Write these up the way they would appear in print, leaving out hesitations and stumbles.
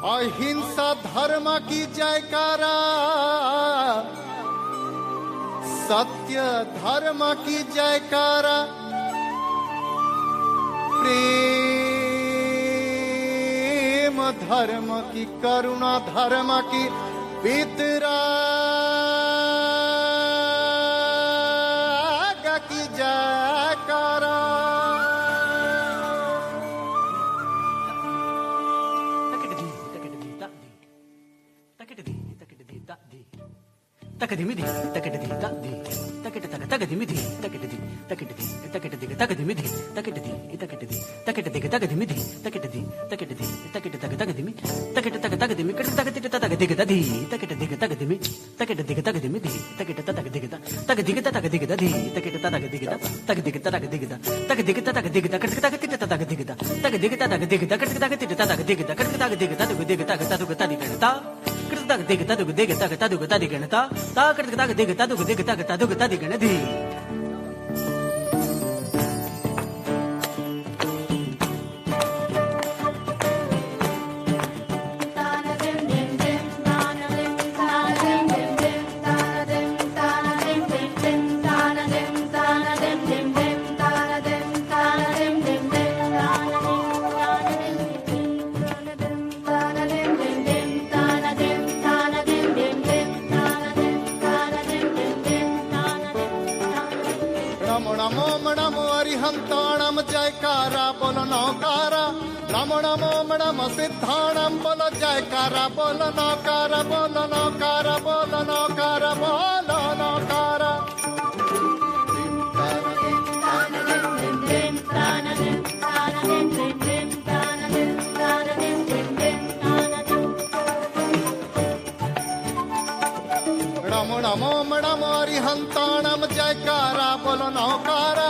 अहिंसा धर्म की जयकारा, सत्य धर्म की जयकारा, प्रेम धर्म की, करुणा धर्म की, वितराग की जयकारा। तकदिमिधि तकटदि तकदि तकट तक तकदिमिधि तकटदि तकटदि तकटदि तकदिमिधि तकटदि तकटदि तकटदि तकदिमिधि तकटदि तकटदि तकट तक तकदिमि तकट तक तकदिमि कट तक तिट तक दिग दधि तकट दिग तकदिमि तकट दिग तकदिमिधि तकट तक दिग तक दिग तक दिग दधि तकट तक दिग तक दिग तक दिग तक दिग तक दिग तक तक तिट तक दिग तक दिग तक दिग तक तक तिट तक दिग तक तक दिग तक दिग तक तक तदि गणता कृतक दिग तदुग दिग तक तदुग तदि गणता ता कृतक तक दिग तदुग दिग तक तदुग तदि गणधि। नमो नमो अरिहंताणम जयकारा बोलो नौकारा, नमो नमो नमो सिद्धाणम बोलो जयकारा बोलो नौकारा, बोलो नौकारा, बोलो नौकारा, बोलो नौकारा। नमो नमो नमो अरिहंताणम जयकारा बोलो नौकारा,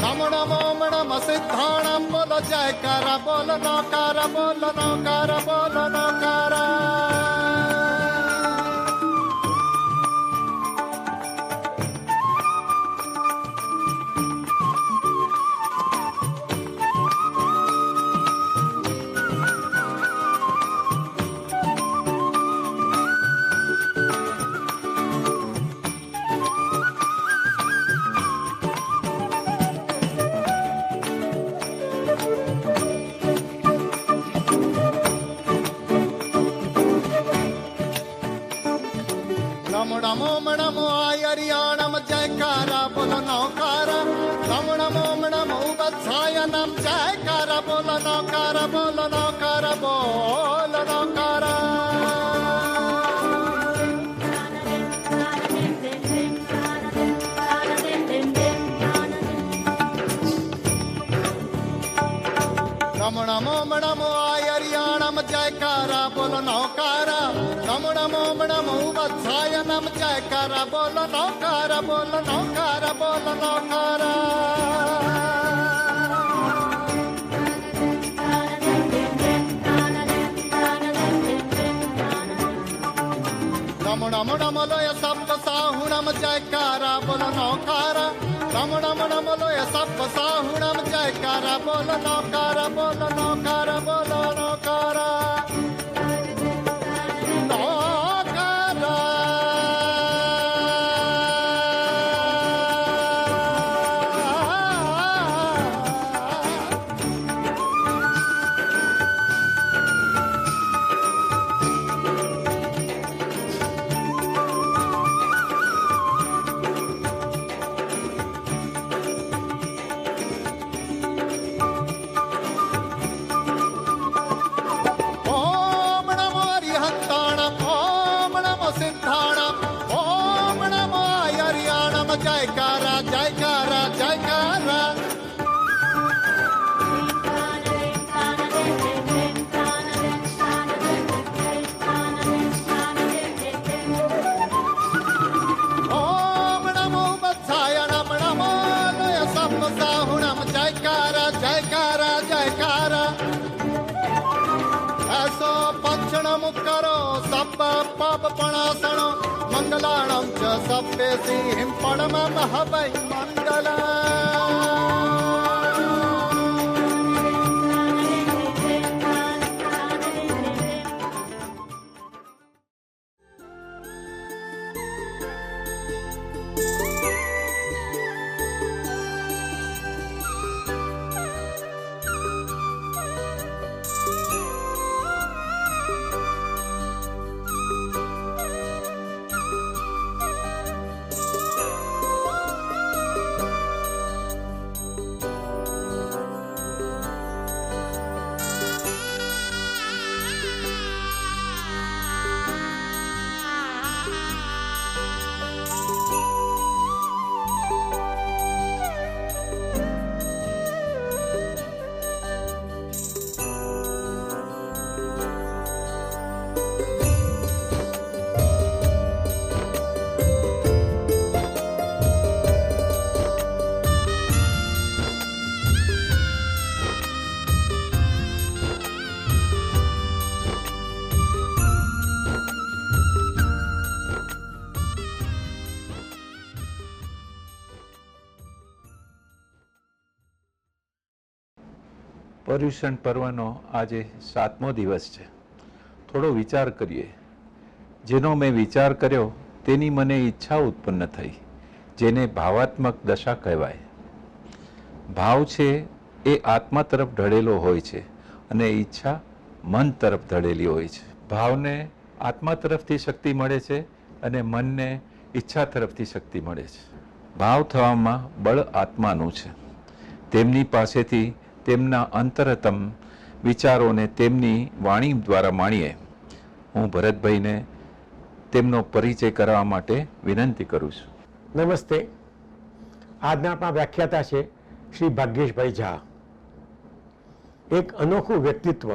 नमो नमो नमो सिद्धाणम बोलो जयकारा बोलो नौकारा, बोलो नौकारा, बोलो नौकारा। नमो नमो नमो आयरियाणम जयकारा बोलो नौकारा, नमो नमो नमो वत्सायनम जयकारा बोलो नौकारा, बोलो नौकारा, बोलो नौकारा। नमो नमो नमो आयरियाणम जयकारा बोलो नौकारा, नमो नमो नमो वत्सायनम जयकारा बोलो नौकारा, बोलो नौकारा, बोलो नौकारा। नमो नमो नमो लोय सप्त साहुणम जयकारा बोलो नौकारा, नमो नमो नमो लोय सप्त साहुणम जयकारा बोलो नौकारा, बोलो नौकारा, बोलो नौकारा। जयकारा जयकारा जयकारा। ओम नमो वत्साय नम नमो लोय सप्त साहुणम जयकारा जयकारा जयकारा। ऐसो पक्षणम करो सब पाप पणासनो मंगलाणं च सप्तेसिं परमं हवै मंगलम्। પર્યુષણ પર્વનો આજે 7મો દિવસ છે. થોડો વિચાર કરીએ. જેનો મેં વિચાર કર્યો તેની મને ઈચ્છા ઉત્પન્ન થઈ, જેને ભાવાત્મક દશા કહેવાય. ભાવ છે એ આત્મા તરફ ઢળેલો હોય છે અને ઈચ્છા મન તરફ ઢળેલી હોય છે. ભાવને આત્મા તરફથી શક્તિ મળે છે અને મનને ઈચ્છા તરફથી શક્તિ મળે છે. ભાવ થવામાં બળ આત્માનું છે. તેમની પાસેથી તેમના અંતરતમ વિચારોને તેમની વાણી દ્વારા માણીએ. હું ભરતભાઈને તેમનો પરિચય કરવા માટે વિનંતી કરું છું. નમસ્તે. આજના આપણા વ્યાખ્યાતા છે શ્રી ભાગ્યેશભાઈ ઝા. એક અનોખું વ્યક્તિત્વ,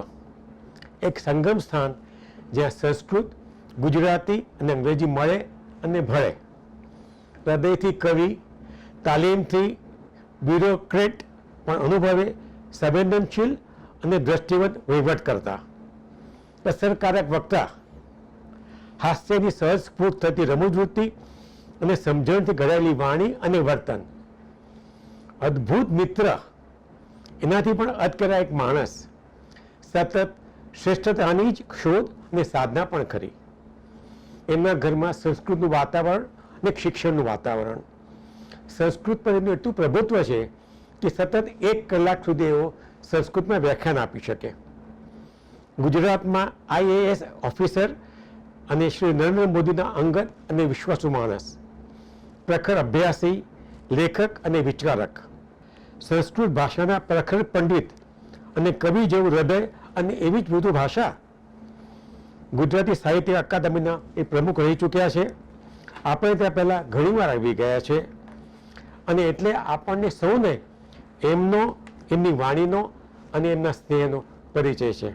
એક સંગમ સ્થાન જ્યાં સંસ્કૃત, ગુજરાતી અને અંગ્રેજી મળે અને ભળે. હૃદયથી કવિ, તાલીમથી બ્યુરોક્રેટ પણ અનુભવે, સંવેદનશીલ અને દ્રષ્ટિવંત વહીવટ કરતા, અસરકારક વક્તા, હાસ્યની સહજ સ્ફૂર્ત થતી રમૂજવૃત્તિ અને સમજણથી ઘડાયેલી વાણી અને વર્તન, અદ્ભુત મિત્ર, એનાથી પણ અતકરા એક માણસ, સતત શ્રેષ્ઠતાની જ શોધ અને સાધના પણ ખરી. એમના ઘરમાં સંસ્કૃતનું વાતાવરણ અને શિક્ષણનું વાતાવરણ, સંસ્કૃત પર એમનું એટલું પ્રભુત્વ છે કે સતત 1 કલાક સુધી એઓ સંસ્કૃતમાં વ્યાખ્યાન આપી શકે. ગુજરાતમાં IAS ઓફિસર અને શ્રી નરેન્દ્ર મોદીના અંગત અને વિશ્વાસુ માણસ, પ્રખર અભ્યાસી, લેખક અને વિચારક, સંસ્કૃત ભાષાના પ્રખર પંડિત અને કવિ જેવું હૃદય અને એવી જ મૃદુ ભાષા. ગુજરાતી સાહિત્ય અકાદમીના એ પ્રમુખ રહી ચૂક્યા છે. આપણે ત્યાં પહેલાં ઘણીવાર આવી ગયા છે અને એટલે આપણને સૌને એમની વાણીનો અને એમના સ્નેહનો પરિચય છે.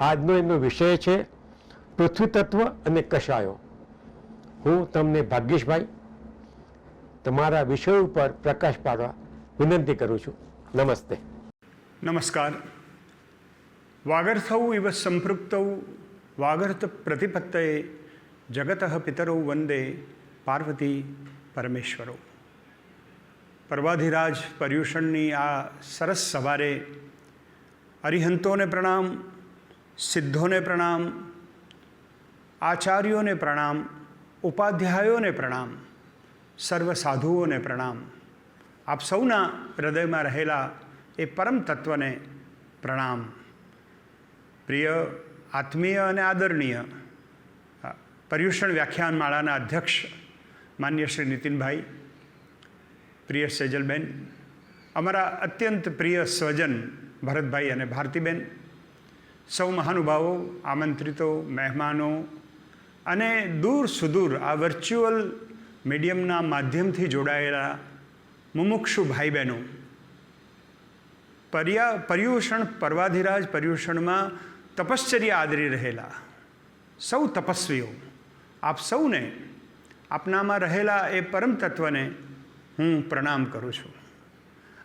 આજનો એમનો વિષય છે પૃથ્વી તત્વ અને કશાયો. હું તમને ભાગ્યેશભાઈ તમારા વિષય ઉપર પ્રકાશ પાડવા વિનંતી કરું છું. નમસ્તે. નમસ્કાર. વાગર્થૌ ઇવ સંપૃક્તૌ વાગર્થ પ્રતિપત્તયે જગતઃ પિતરૌ વંદે પાર્વતી પરમેશ્વરો. પર્વાધિરાજ પર્યુષણની આ સરસ સવારે અરિહંતોને પ્રણામ, સિદ્ધોને પ્રણામ, આચાર્યોને પ્રણામ, ઉપાધ્યાયોને પ્રણામ, સર્વ સાધુઓને પ્રણામ. આપ સૌના હૃદયમાં રહેલા એ પરમ તત્વને પ્રણામ. પ્રિય, આત્મીય અને આદરણીય પર્યુષણ વ્યાખ્યાન માળાના અધ્યક્ષ માન્ય શ્રી નીતિનભાઈ, પ્રિય સેજલબેન, અમારા અત્યંત પ્રિય સ્વજન ભરતભાઈ અને ભારતીબેન, સૌ મહાનુભાવો, આમંત્રિતો, મહેમાનો અને દૂર સુદૂર આ વર્ચ્યુઅલ મીડિયમના માધ્યમથી જોડાયેલા મુમુક્ષુ ભાઈ બહેનો, પર્યુષણ પર્વાધિરાજ પર્યુષણમાં તપશ્ચર્યા આદરી રહેલા સૌ તપસ્વીઓ, આપ સૌને આપનામાં રહેલા એ પરમ તત્વને હું પ્રણામ કરું છું.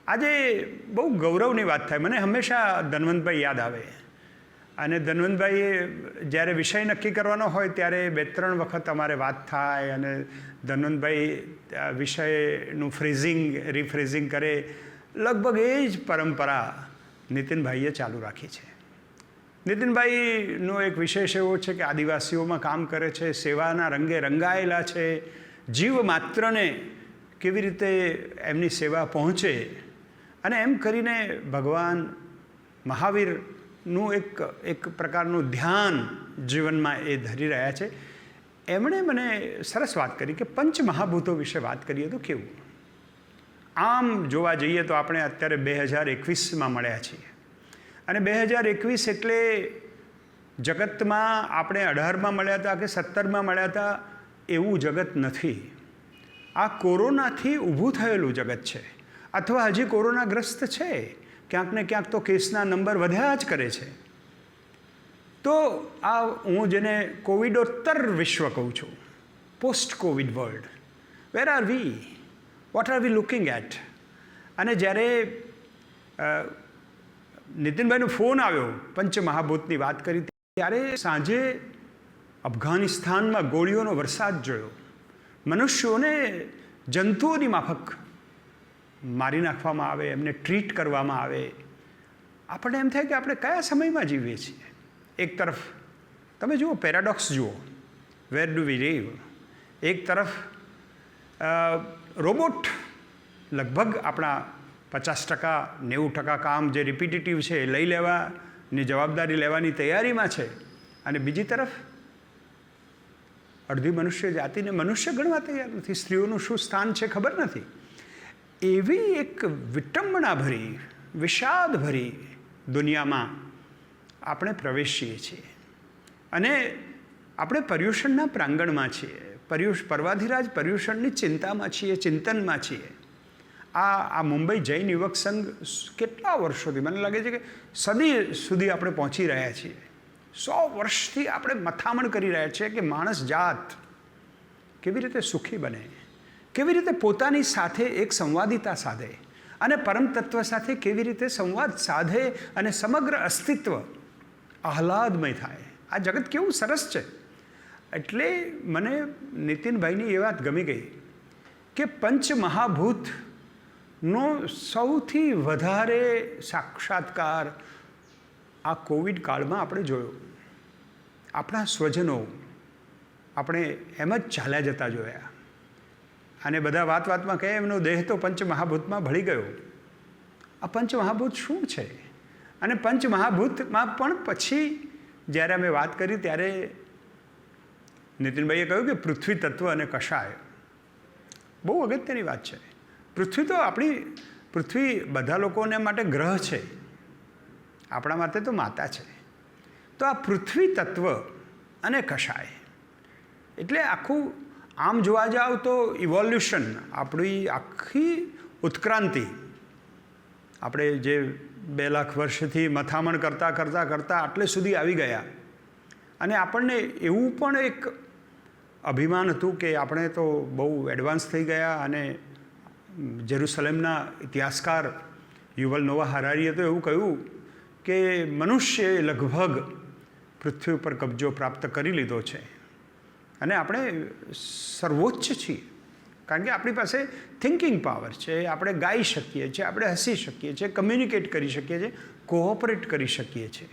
આજે બહુ ગૌરવની વાત થાય. મને હંમેશા ધન્વંતભાઈ યાદ આવે અને ધન્વંતભાઈએ જ્યારે વિષય નક્કી કરવાનો હોય ત્યારે 2-3 વખત અમારે વાત થાય અને ધન્વંતભાઈ વિષયનું રિફ્રેઝિંગ કરે. લગભગ એ જ પરંપરા નીતિનભાઈએ ચાલુ રાખી છે. નીતિનભાઈનો એક વિશેષ એવો છે કે આદિવાસીઓમાં કામ કરે છે, સેવાના રંગે રંગાયેલા છે. જીવ માત્રને કેવી રીતે એમની સેવા પહોંચે અને એમ કરીને ભગવાન મહાવીરનું એક પ્રકારનું ધ્યાન જીવનમાં એ ધરી રહ્યા છે. એમણે મને સરસ વાત કરી કે પંચમહાભૂતો વિશે વાત કરીએ તો કેવું. આમ જોવા જઈએ તો આપણે અત્યારે 2021માં મળ્યા છીએ અને 2021 એટલે જગતમાં આપણે 18માં મળ્યા હતા કે 17માં મળ્યા હતા એવું જગત નથી. આ કોરોનાથી ઊભું થયેલું જગત છે અથવા હજી કોરોનાગ્રસ્ત છે. ક્યાંક ને ક્યાંક તો કેસના નંબર વધ્યા જ કરે છે. તો આ હું જેને કોવિડોત્તર વિશ્વ કહું છું, post covid world, where are we, what are we looking at. અને જ્યારે નીતિનભાઈનો ફોન આવ્યો, પંચમહાભૂતની વાત કરી, ત્યારે સાંજે અફઘાનિસ્તાનમાં ગોળીઓનો વરસાદ જોયો. મનુષ્યોને જંતુઓની માફક મારી નાખવામાં આવે, એમને ટ્રીટ કરવામાં આવે. આપણને એમ થાય કે આપણે કયા સમયમાં જીવીએ છીએ. એક તરફ તમે જુઓ, પેરાડોક્સ જુઓ, વેર ડુ વી લીવ. એક તરફ રોબોટ લગભગ આપણા 50% 90% કામ જે રિપીટેટિવ છે એ લઈ લેવાની જવાબદારી લેવાની તૈયારીમાં છે, અને બીજી તરફ અડધી મનુષ્ય જાતિને મનુષ્ય ગણવા તૈયાર નથી. સ્ત્રીઓનું શું સ્થાન છે ખબર નથી. એવી એક વિટંબણાભરી, વિષાદભરી દુનિયામાં આપણે પ્રવેશીએ છીએ, અને આપણે પર્યુષણના પ્રાંગણમાં છીએ. પર્વાધિરાજ પર્યુષણની ચિંતામાં છીએ, ચિંતનમાં છીએ. આ મુંબઈ જૈન યુવક સંઘ કેટલા વર્ષોથી, મને લાગે છે કે સદી સુધી આપણે પહોંચી રહ્યા છીએ. 100 વર્ષથી આપણે મથામણ કરી રહ્યા છીએ કે માણસ જાત કેવી રીતે સુખી બને, કેવી રીતે પોતાની સાથે એક સંવાદિતા સાધે, અને પરમ તત્વ સાથે કેવી રીતે સંવાદ સાધે અને સમગ્ર અસ્તિત્વ આહલાદમય થાય. આ જગત કેવું સરસ છે. એટલે મને નીતિનભાઈની એ વાત ગમી ગઈ કે પંચમહાભૂતનો સૌથી વધારે સાક્ષાત્કાર આ કોવિડ કાળમાં આપણે જોયો. આપણા સ્વજનો આપણે એમ જ ચાલ્યા જતા જોયા, અને બધા વાતમાં કહે એમનો દેહ તો પંચમહાભૂતમાં ભળી ગયો. આ પંચમહાભૂત શું છે? અને પંચમહાભૂતમાં પણ પછી જ્યારે અમે વાત કરી ત્યારે નીતિનભાઈએ કહ્યું કે પૃથ્વી તત્વ અને કષાય બહુ અગત્યની વાત છે. પૃથ્વી તો પૃથ્વી બધા લોકોને માટે ગ્રહ છે, આપણા માટે તો માતા છે. તો આ પૃથ્વી તત્વ અને કષાય એટલે આખું આમ જોવા જાવ તો ઇવોલ્યુશન, આપણી આખી ઉત્ક્રાંતિ, આપણે જે 2 લાખ વર્ષથી મથામણ કરતાં આટલે સુધી આવી ગયા. અને આપણને એવું પણ એક અભિમાન હતું કે આપણે તો બહુ એડવાન્સ થઈ ગયા, અને જેરુસલેમના ઇતિહાસકાર યુવલ નોવા હરારીએ તો એવું કહ્યું કે મનુષ્યએ લગભગ પૃથ્વી ઉપર કબજો પ્રાપ્ત કરી લીધો છે, અને આપણે સર્વોચ્ચ છીએ, કારણ કે આપણી પાસે થિંકિંગ પાવર છે, આપણે ગાઈ શકીએ છીએ, આપણે હસી શકીએ છીએ, કમ્યુનિકેટ કરી શકીએ છીએ, કોઓપરેટ કરી શકીએ છીએ.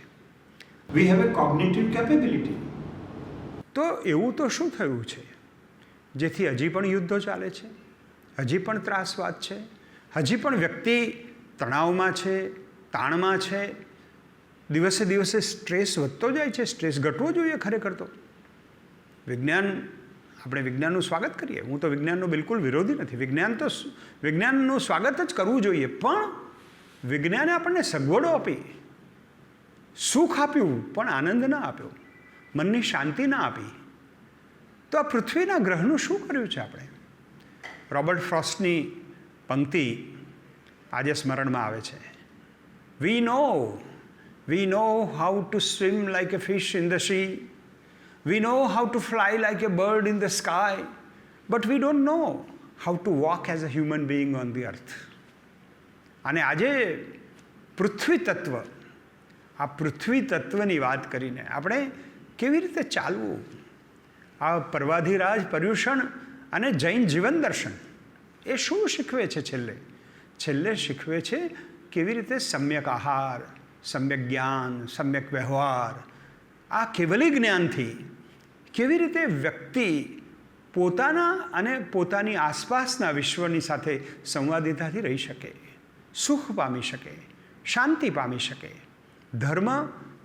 We have a cognitive capability. તો એવું તો શું થયું છે જેથી હજી પણ યુદ્ધો ચાલે છે, હજી પણ ત્રાસવાદ છે, હજી પણ વ્યક્તિ તણાવમાં છે, તાણમાં છે, દિવસે દિવસે સ્ટ્રેસ વધતો જાય છે. સ્ટ્રેસ ઘટવો જોઈએ ખરેખર તો. આપણે વિજ્ઞાનનું સ્વાગત કરીએ, હું તો વિજ્ઞાનનો બિલકુલ વિરોધી નથી. વિજ્ઞાનનું સ્વાગત જ કરવું જોઈએ, પણ વિજ્ઞાને આપણને સગવડો આપી, સુખ આપ્યું, પણ આનંદ ના આપ્યો, મનની શાંતિ ના આપી. તો આ પૃથ્વીના ગ્રહનું શું કર્યું છે આપણે? રોબર્ટ ફ્રોસ્ટની પંક્તિ આજે સ્મરણમાં આવે છે. We know how to swim like a fish in the sea. We know how to fly like a bird in the sky. But we don't know how to walk as a human being on the earth. અને આજે પૃથ્વી તત્વ, આ પૃથ્વી તત્વની વાત કરીને આપણે કેવી રીતે ચાલવું, આ પર્વાધિરાજ પર્યુષણ અને જૈન જીવન દર્શન એ શું શીખવે છે? છેલ્લે શીખવે છે કેવી રીતે સમ્યક આહાર, સમ્યક જ્ઞાન, સમ્યક વ્યવહાર, આ કેવલી જ્ઞાનથી કેવી રીતે વ્યક્તિ પોતાના અને પોતાની આસપાસના વિશ્વની સાથે સંવાદિતાથી રહી શકે, સુખ પામી શકે, શાંતિ પામી શકે. ધર્મ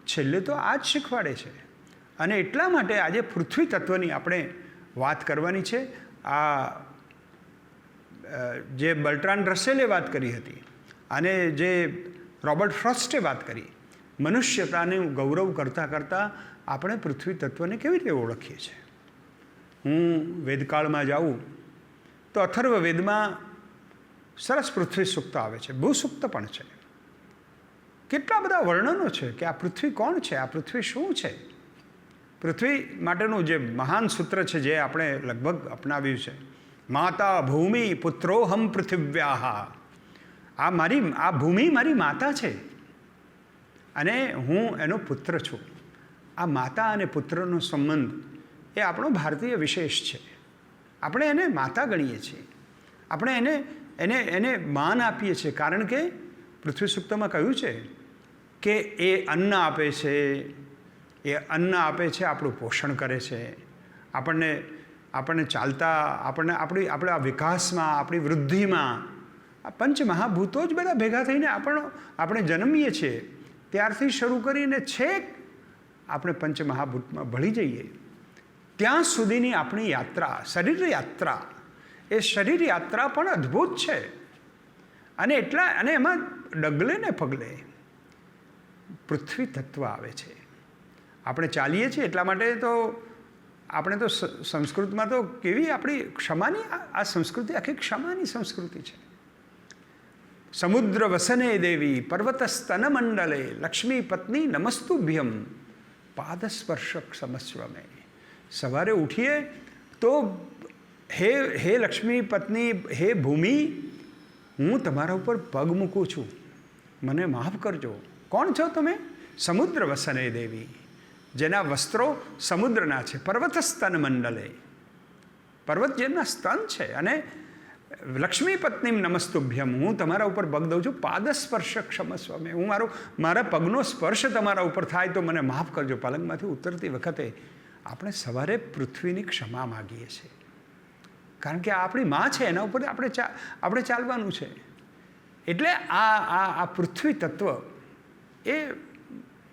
છેલ્લે તો આ જ શીખવાડે છે. અને એટલા માટે આજે પૃથ્વી તત્વની આપણે વાત કરવાની છે. આ જે બર્ટ્રાન્ડ રસેલે વાત કરી હતી અને જે રોબર્ટ ફ્રોસ્ટે વાત કરી, મનુષ્યતાનું ગૌરવ કરતાં આપણે પૃથ્વી તત્વને કેવી રીતે ઓળખીએ છીએ? હું વેદકાળમાં જાઉં તો અથર્વ વેદમાં સરસ પૃથ્વી સૂક્ત આવે છે, ભૂસૂક્ત પણ છે. કેટલા બધા વર્ણનો છે કે આ પૃથ્વી કોણ છે, આ પૃથ્વી શું છે. પૃથ્વી માટેનું જે મહાન સૂત્ર છે જે આપણે લગભગ અપનાવ્યું છે, માતા ભૂમિ પુત્રોહમ પૃથિવ્યાહ. આ ભૂમિ મારી માતા છે અને હું એનો પુત્ર છું. આ માતા અને પુત્રનો સંબંધ એ આપણો ભારતીય વિશેષ છે. આપણે એને માતા ગણીએ છીએ, આપણે એને માન આપીએ છીએ, કારણ કે પૃથ્વી સૂક્તમાં કહ્યું છે કે એ અન્ન આપે છે, આપણું પોષણ કરે છે, આપણને ચાલતા, આપણે આ વિકાસમાં, આપણી વૃદ્ધિમાં આ પંચમહાભૂતો જ બધા ભેગા થઈને આપણે જન્મીએ છીએ ત્યારથી શરૂ કરીને છેક આપણે પંચમહાભૂતમાં ભળી જઈએ ત્યાં સુધીની આપણી યાત્રા, શરીર યાત્રા, એ શરીર યાત્રા પણ અદ્ભુત છે. અને એમાં ડગલે ને પગલે પૃથ્વી તત્વ આવે છે. આપણે ચાલીએ છીએ એટલા માટે તો આપણે તો સંસ્કૃતમાં તો કેવી આપણી ક્ષમાની આ સંસ્કૃતિ આખી ક્ષમાની સંસ્કૃતિ છે. સમુદ્ર વસને દેવી પર્વતસ્તન મંડલે લક્ષ્મી પત્ની નમસ્તુભ્યમ પાદસ્પર્શક સમસ્વમે. સવારે ઉઠીએ તો હે લક્ષ્મી પત્ની, હે ભૂમિ, હું તમારા ઉપર પગ મૂકું છું, મને માફ કરજો. કોણ છો તમે? સમુદ્ર વસને દેવી, જેના વસ્ત્રો સમુદ્રના છે. પર્વત સ્તન મંડલે, પર્વત જેમના સ્તન છે. અને લક્ષ્મી પત્ની નમસ્તુભ્યમ, હું તમારા ઉપર પગ દઉં છું. પાદસ્પર્શક ક્ષમસ્વ, હું મારા પગનો સ્પર્શ તમારા ઉપર થાય તો મને માફ કરજો. પલંગમાંથી ઉતરતી વખતે આપણે સવારે પૃથ્વીની ક્ષમા માગીએ છીએ, કારણ કે આ આપણી માં છે, એના ઉપર આપણે ચાલવાનું છે. એટલે આ પૃથ્વી તત્વ એ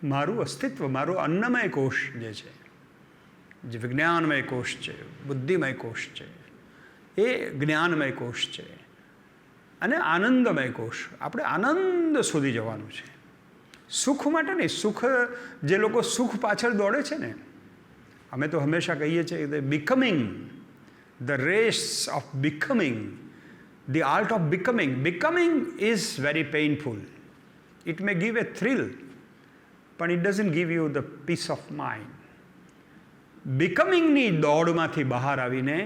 મારું અસ્તિત્વ, મારો અન્નમય કોષ જે છે, જે વિજ્ઞાનમય કોષ છે, બુદ્ધિમય કોષ છે, એ જ્ઞાનમય કોષ છે. અને આનંદમય કોષ, આપણે આનંદ સુધી જવાનું છે. સુખ માટે નહીં. સુખ, જે લોકો સુખ પાછળ દોડે છે ને, અમે તો હંમેશા કહીએ છીએ કે becoming, the race of becoming, the art of becoming. Becoming is very painful. It may give a thrill, but it doesn't give you the peace of mind. Becomingની દોડમાંથી બહાર આવીને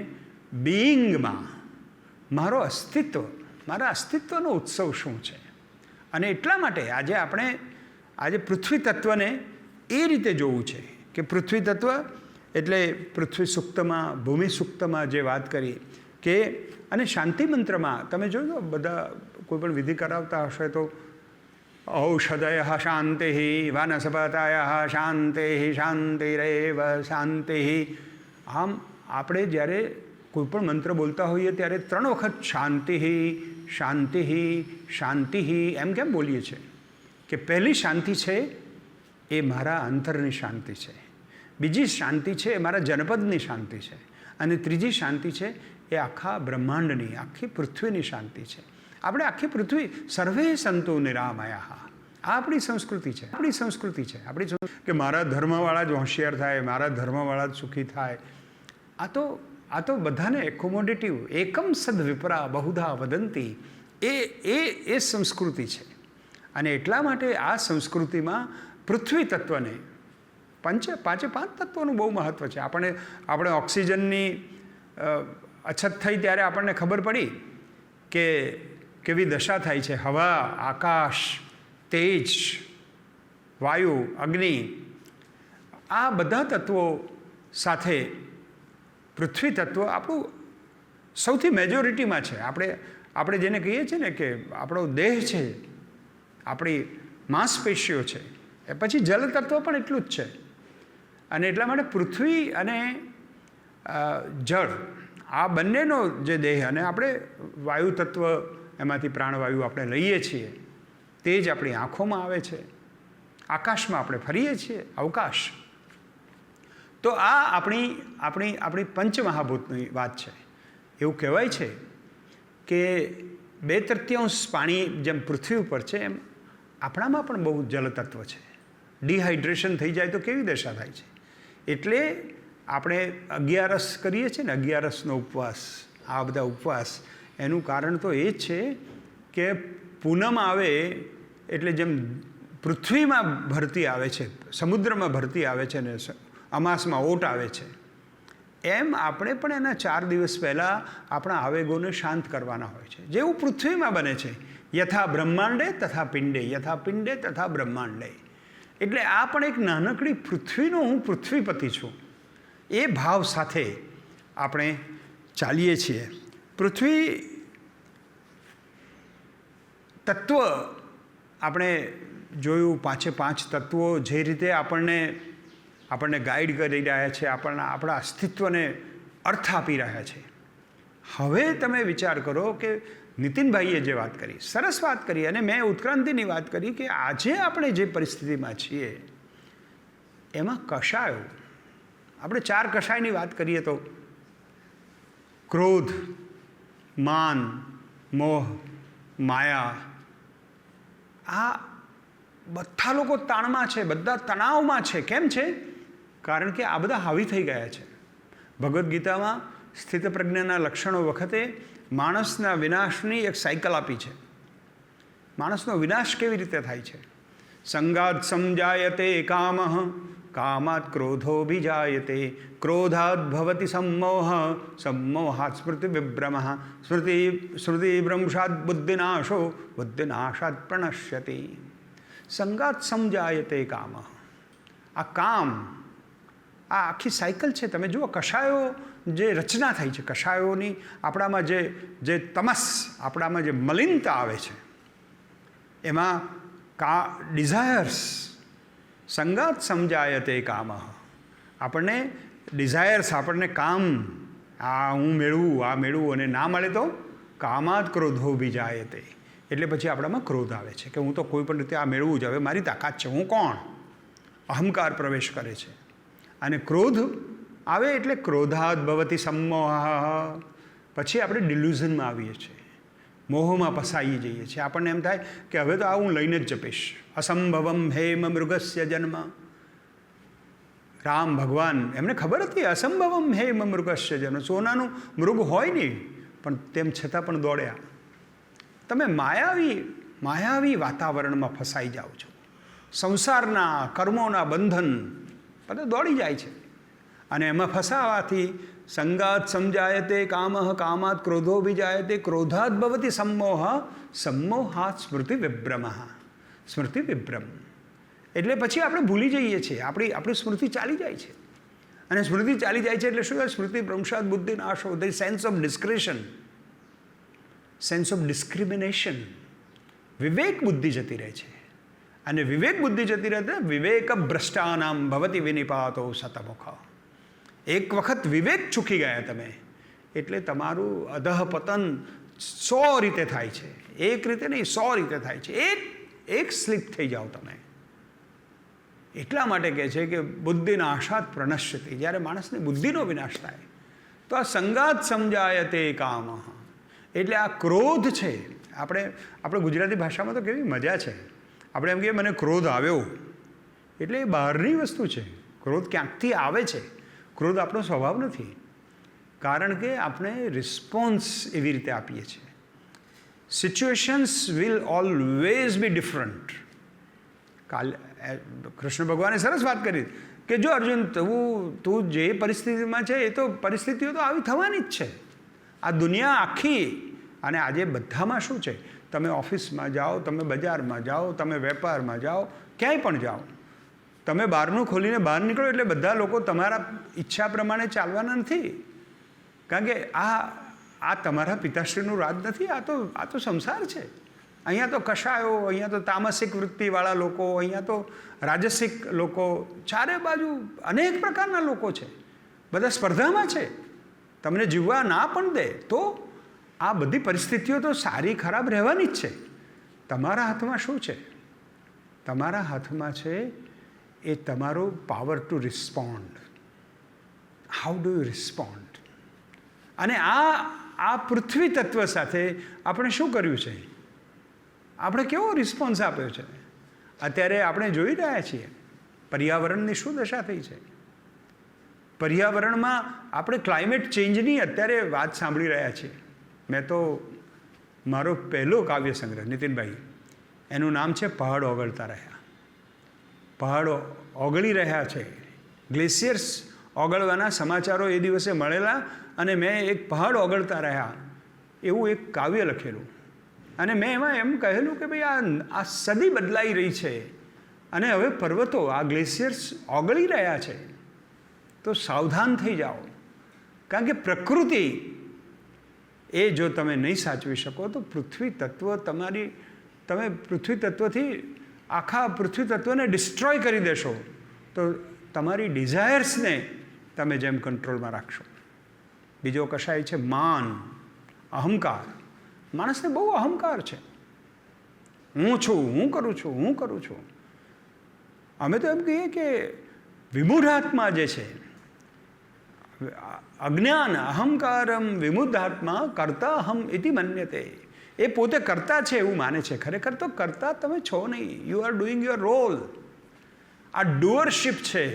બીઇંગમાં મારો અસ્તિત્વ, મારા અસ્તિત્વનો ઉત્સવ શું છે. અને એટલા માટે આજે પૃથ્વી તત્વને એ રીતે જોવું છે કે પૃથ્વી તત્વ એટલે પૃથ્વી સૂક્તમાં, ભૂમિ સૂક્તમાં જે વાત કરી કે, અને શાંતિ મંત્રમાં તમે જોજો, બધા કોઈ પણ વિધિ કરાવતા હશે તો ઔષધય શાંતિ, વનસ્પતય શાંતિ, શાંતિરેવ શાંતિ. આમ આપણે જ્યારે કોઈ પણ મંત્ર બોલતા હોઈએ ત્યારે 3 વખત શાંતિ, શાંતિ, શાંતિ એમ કેમ બોલીએ છીએ? કે પહેલી શાંતિ છે એ મારા અંતરની શાંતિ છે, બીજી શાંતિ છે એ મારા જનપદની શાંતિ છે, અને ત્રીજી શાંતિ છે એ આખા બ્રહ્માંડની, આખી પૃથ્વીની શાંતિ છે. આપણે આખી પૃથ્વી સર્વે સંતો નિરામયા, આ આપણી સંસ્કૃતિ છે. કે મારા ધર્મવાળા જ હોશિયાર થાય, મારા ધર્મવાળા જ સુખી થાય. આ તો બધાને એકોમોડેટિવ, એકમ સદ વિપરા બહુધા વદંતી, એ સંસ્કૃતિ છે. અને એટલા માટે આ સંસ્કૃતિમાં પૃથ્વી તત્વને, પાંચે પાંચ તત્વોનું બહુ મહત્ત્વ છે. આપણે ઓક્સિજનની અછત થઈ ત્યારે આપણને ખબર પડી કે કેવી દશા થાય છે. હવા, આકાશ, તેજ, વાયુ, અગ્નિ, આ બધા તત્વો સાથે પૃથ્વી તત્વ આપણું સૌથી મેજોરિટીમાં છે. આપણે જેને કહીએ છીએ ને કે આપણો દેહ છે, આપણી માંસપેશીઓ છે, એ પછી જલ તત્વ પણ એટલું જ છે. અને એટલા માટે પૃથ્વી અને જળ, આ બંનેનો જે દેહ, અને આપણે વાયુ તત્વ, એમાંથી પ્રાણવાયુ આપણે લઈએ છીએ, તે જ આપણી આંખોમાં આવે છે, આકાશમાં આપણે ફરીએ છીએ, અવકાશ. તો આ આપણી પંચમહાભૂતની વાત છે. એવું કહેવાય છે કે 2/3 પાણી જેમ પૃથ્વી ઉપર છે, એમ આપણામાં પણ બહુ જલતત્વ છે. ડિહાઇડ્રેશન થઈ જાય તો કેવી દશા થાય છે. એટલે આપણે 11 કરીએ છીએ ને, 11નો ઉપવાસ, આ બધા ઉપવાસ, એનું કારણ તો એ જ છે કે પૂનમ આવે એટલે જેમ પૃથ્વીમાં ભરતી આવે છે, સમુદ્રમાં ભરતી આવે છે, ને અમાસમાં ઓટ આવે છે, એમ આપણે પણ એના 4 દિવસ પહેલાં આપણા આવેગોને શાંત કરવાના હોય છે. જેવું પૃથ્વીમાં બને છે, યથા બ્રહ્માંડે તથા પિંડે, યથા પિંડે તથા બ્રહ્માંડે. એટલે આ પણ એક નાનકડી પૃથ્વીનો હું પૃથ્વીપતિ છું, એ ભાવ સાથે આપણે ચાલીએ છીએ. પૃથ્વી તત્વ આપણે જોયું પાંચે પાંચ તત્વો જે રીતે આપણને ગાઈડ કરી રહ્યા છે, આપણા અસ્તિત્વને અર્થ આપી રહ્યા છે. હવે તમે વિચાર કરો કે નીતિનભાઈએ જે વાત કરી, સરસ વાત કરી, અને મેં ઉત્ક્રાંતિની વાત કરી કે આજે આપણે જે પરિસ્થિતિમાં છીએ એમાં કશાયો, આપણે 4 કશાયની વાત કરીએ તો ક્રોધ, માન, મોહ, માયા, આ બધા લોકો તાણમાં છે, બધા તણાવમાં છે. કેમ છે? કારણ કે આ બધા હાવી થઈ ગયા છે. ભગવદ્ ગીતામાં સ્થિતપ્રજ્ઞાના લક્ષણો વખતે માણસના વિનાશની એક સાયકલ આપી છે. માણસનો વિનાશ કેવી રીતે થાય છે? સંગાત સમજાયતે કામઃ, કામાત ક્રોધો ભીજાયતે, ક્રોધાત ભવતિ सम्मोह, सम्मोहात સ્મૃતિ વિભ્રમઃ, સ્મૃતિ ભ્રંશાત બુદ્ધિનાશો, બુદ્ધિનાશાત પ્રણશ્યતિ. સંગાત સમજાયતે કામઃ. આ કામ, આ આખી સાયકલ છે. તમે જુઓ કશાયો જે રચના થઈ છે, કશાયોની આપણામાં જે તમસ, આપણામાં જે મલિનતા આવે છે, એમાં ડિઝાયર્સ, સંગાત સમજાયતે કામઃ. આપણને ડિઝાયર્સ, આપણને કામ, આ હું મેળવું, આ મેળવું, અને ના મળે તો કામાત ક્રોધો ભીજાયતે. એટલે પછી આપણામાં ક્રોધ આવે છે કે હું તો કોઈ પણ રીતે આ મેળવું જ, હવે મારી તાકાત છે, હું કોણ? અહંકાર પ્રવેશ કરે છે. અને ક્રોધ આવે એટલે ક્રોધાદ ભવતિ सम्मोह. પછી આપણે ડિલ્યુઝનમાં આવીએ છીએ, મોહમાં ફસાઈ જઈએ છીએ. આપણને એમ થાય કે હવે તો આ હું લઈને જ જપીશ. અસંભવમ હેમ મૃગસ્ય જન્મ. રામ ભગવાન, એમને ખબર હતી અસંભવમ હેમ મૃગસ્ય જન્મ, સોનાનું મૃગ હોય નહીં, પણ તેમ છતાં પણ દોડ્યા. તમે માયાવી વાતાવરણમાં ફસાઈ જાઓ છો. સંસારના કર્મોના બંધન બધા દોડી જાય છે. અને એમાં ફસાવાથી સંગાત સમજાયતે કામઃ, કામાત ક્રોધો વિજાયતે, ક્રોધાત ભવતિ सम्मोह, सम्मोहात સ્મૃતિ વિભ્રમઃ. સ્મૃતિ વિભ્રમ એટલે પછી આપણે ભૂલી જઈએ છીએ, આપણી સ્મૃતિ ચાલી જાય છે. અને સ્મૃતિ ચાલી જાય છે એટલે શું થાય? સ્મૃતિ ભ્રંશાત બુદ્ધિ નાશો. The sense of discretion, sense of discrimination, વિવેક બુદ્ધિ જતી રહે છે. અને વિવેક બુદ્ધિ જતી રહે છે, વિવેક ભ્રષ્ટાનામ ભવતિ વિનિપાતો શતમુખ. એક વખત વિવેક ચૂકી ગયા તમે એટલે તમારું અધઃપતન 100 રીતે થાય છે. એક રીતે નહીં, 100 રીતે થાય છે. એક સ્લીપ થઈ જાઓ તમે. એટલા માટે કહે છે કે બુદ્ધિનાશાત પ્રણશ્યતિ. જ્યારે માણસની બુદ્ધિનો વિનાશ થાય તો આ સંગાત સમજાયતે કામઃ. એટલે આ ક્રોધ છે. આપણે ગુજરાતી ભાષામાં તો કેવી મજા છે, આપણે એમ કહીએ મને ક્રોધ આવ્યો, એટલે એ બહારની વસ્તુ છે. ક્રોધ ક્યાંકથી આવે છે. ક્રોધ આપણો સ્વભાવ નથી, કારણ કે આપણે રિસ્પોન્સ એવી રીતે આપીએ છીએ. Situations will always be different. Krishna ભગવાને સરસ વાત કરી કે જો અર્જુન, તું જે પરિસ્થિતિમાં છે એ તો પરિસ્થિતિઓ તો આવી થવાની જ છે. આ દુનિયા આખી, અને આજે બધામાં શું છે, તમે ઓફિસમાં જાઓ, તમે બજારમાં જાઓ, તમે વેપારમાં જાઓ, ક્યાંય પણ જાઓ, તમે બહારનું ખોલીને બહાર નીકળો એટલે બધા લોકો તમારા ઈચ્છા પ્રમાણે ચાલવાના નથી. કારણ કે આ તમારા પિતાશ્રીનું રાજ નથી. આ તો સંસાર છે. અહીંયા તો કશાયો, અહીંયા તો તામસિક વૃત્તિવાળા લોકો, અહીંયા તો રાજસિક લોકો, ચારે બાજુ અનેક પ્રકારના લોકો છે. બધા સ્પર્ધામાં છે. તમને જીવવા ના પણ દે તો આ બધી પરિસ્થિતિઓ તો સારી ખરાબ રહેવાની જ છે. તમારા હાથમાં શું છે? તમારા હાથમાં છે એ તમારો power to respond. How do you respond? અને આ પૃથ્વી તત્વ સાથે આપણે શું કર્યું છે? આપણે કેવો રિસ્પોન્સ આપ્યો છે? અત્યારે આપણે જોઈ રહ્યા છીએ પર્યાવરણની શું દશા થઈ છે. પર્યાવરણમાં આપણે ક્લાઇમેટ ચેન્જની અત્યારે વાત સાંભળી રહ્યા છીએ. મેં તો મારો પહેલો કાવ્ય સંગ્રહ, નીતિનભાઈ, એનું નામ છે પહાડ ઓગળતા રહ્યા. પહાડો ઓગળી રહ્યા છે. ગ્લેશિયર્સ ઓગળવાના સમાચારો એ દિવસે મળેલા, અને મેં એક પહાડ ઓગળતા રહ્યા એવું એક કાવ્ય લખેલું. અને મેં એમાં એમ કહેલું કે ભાઈ આ સદી બદલાઈ રહી છે, અને હવે પર્વતો, આ ગ્લેશિયર્સ ઓગળી રહ્યા છે, તો સાવધાન થઈ જાઓ. કારણ કે પ્રકૃતિ એ જો તમે નહીં સાચવી શકો તો પૃથ્વી તત્વ તમે પૃથ્વી તત્વથી આખા પૃથ્વી તત્વને ડિસ્ટ્રોય કરી દેશો તો તમારી ડિઝાયર્સને તમે જેમ કંટ્રોલમાં રાખશો. બીજો કશાય છે માન, અહંકાર. માણસને બહુ અહંકાર છે. હું છું, હું કરું છું, હું કરું છું. અમે તો એમ કહીએ કે વિમૂઢાત્મા જે છે, અજ્ઞાન અહંકારમ વિમુદ્ધાત્મા કરતા અહમ ઇતિ મન્યતે. એ પોતે કરતા છે એવું માને છે. ખરેખર તો કરતા તમે છો નહીં. You are doing your role. આ ડુઅરશિપ છે,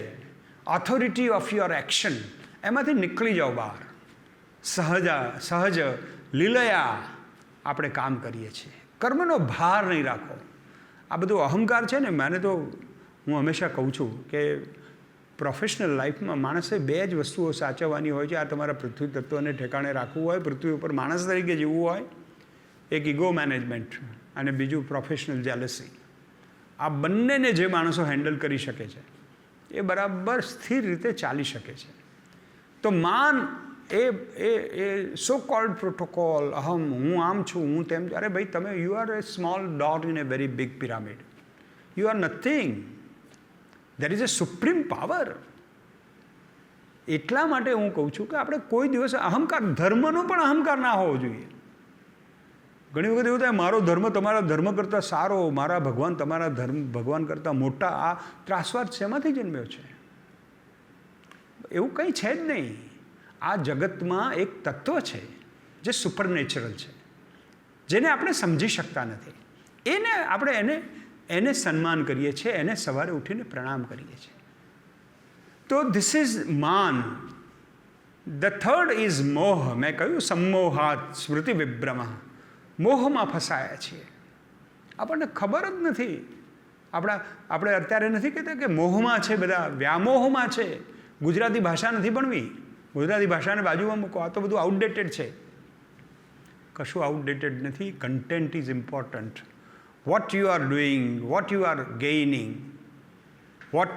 ઓથોરિટી ઓફ યોર એક્શન, એમાંથી નીકળી જાઓ બહાર. સહજ લીલયા આપણે કામ કરીએ છીએ. કર્મનો ભાર નહીં રાખો. આ બધું અહંકાર છે ને, મને તો હું હંમેશા કહું છું કે પ્રોફેશનલ લાઈફમાં માણસે બે જ વસ્તુઓ સાચવવાની હોય છે. આ તમારા પૃથ્વી તત્વને ઠેકાણે રાખવું હોય, પૃથ્વી ઉપર માણસ તરીકે જીવવું હોય, એક ઇગો મેનેજમેન્ટ, અને બીજું પ્રોફેશનલ જેલસી. આ બંનેને જે માણસો હેન્ડલ કરી શકે છે એ બરાબર સ્થિર રીતે ચાલી શકે છે. તો માન એ સો કોલ્ડ પ્રોટોકોલ, અહમ, હું આમ છું, હું તેમ. અરે ભાઈ, તમે you are A small dot in A very big pyramid. You are nothing. There is a supreme power. એટલા માટે હું કહું છું કે આપણે કોઈ દિવસ અહંકાર, ધર્મનો પણ અહંકાર ના હોવો જોઈએ. ઘણી વખત એવું થાય, મારો ધર્મ તમારા ધર્મ કરતાં સારો, મારા ભગવાન તમારા ભગવાન કરતાં મોટા. આ ત્રાસવાદ શેમાંથી જન્મ્યો છે? એવું કંઈ છે જ નહીં. આ જગતમાં એક તત્વ છે જે સુપરનેચરલ છે, જેને આપણે સમજી શકતા નથી. આપણે એને સન્માન કરીએ છીએ, એને સવારે ઉઠીને પ્રણામ કરીએ છીએ. તો ધીસ ઇઝ માન. ધ થર્ડ ઇઝ મોહ. મેં કહ્યું સંમોહાત સ્મૃતિ વિભ્રમ. મોહમાં ફસાયા છીએ, આપણને ખબર જ નથી. આપણે અત્યારે નથી કહેતા કે મોહમાં છે બધા, વ્યામોહમાં છે. ગુજરાતી ભાષા નથી ભણવી, ગુજરાતી ભાષાને બાજુમાં મૂકો. આ તો બધું આઉટડેટેડ છે. કશું આઉટડેટેડ નથી. Content is important. What you are doing, what you are gaining, what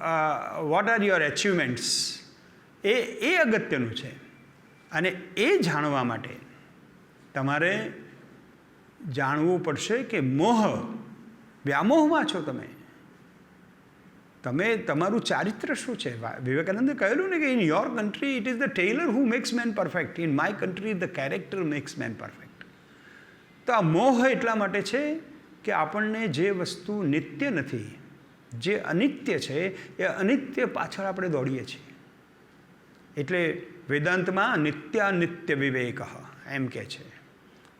are your achievements, એ અગત્યનું છે. અને એ જાણવા માટે તમારે જાણવું પડશે કે મોહ, વ્યામોહમાં છો તમે. તમારું ચારિત્ર શું છે? વિવેકાનંદે કહેલું ને કે in your country it is the tailor who makes man perfect. In my country the character makes man perfect. તો આ મોહ એટલા માટે છે કે આપણને જે વસ્તુ નિત્ય નથી, જે અનિત્ય છે, એ અનિત્ય પાછળ આપણે દોડીએ છીએ. એટલે વેદાંતમાં નિત્યાનિત્ય વિવેક એમ કહે છે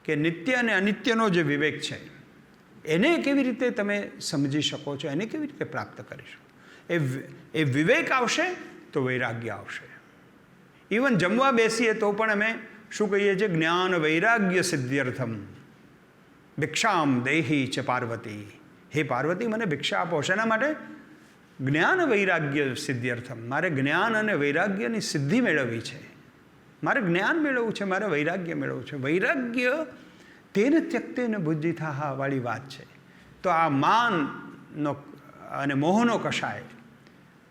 કે નિત્ય અને અનિત્યનો જે વિવેક છે એને કેવી રીતે તમે સમજી શકો છો, એને કેવી રીતે પ્રાપ્ત કરીશું. એ વિવેક આવશે તો વૈરાગ્ય આવશે. ઇવન જમવા બેસીએ તો પણ અમે શું કહીએ છીએ? જ્ઞાન વૈરાગ્ય સિદ્ધ્યર્થમ ભિક્ષામ દેહી ચ પાર્વતી. હે પાર્વતી, મને ભિક્ષા આપો. શેના માટે? જ્ઞાન વૈરાગ્ય સિદ્ધ્યર્થમ. મારે જ્ઞાન અને વૈરાગ્યની સિદ્ધિ મેળવવી છે. મારે જ્ઞાન મેળવવું છે, મારે વૈરાગ્ય મેળવવું છે. વૈરાગ્ય તેને ત્યક્તેન બુદ્ધિથા વાળી વાત છે. તો આ માનનો અને મોહનો કષાય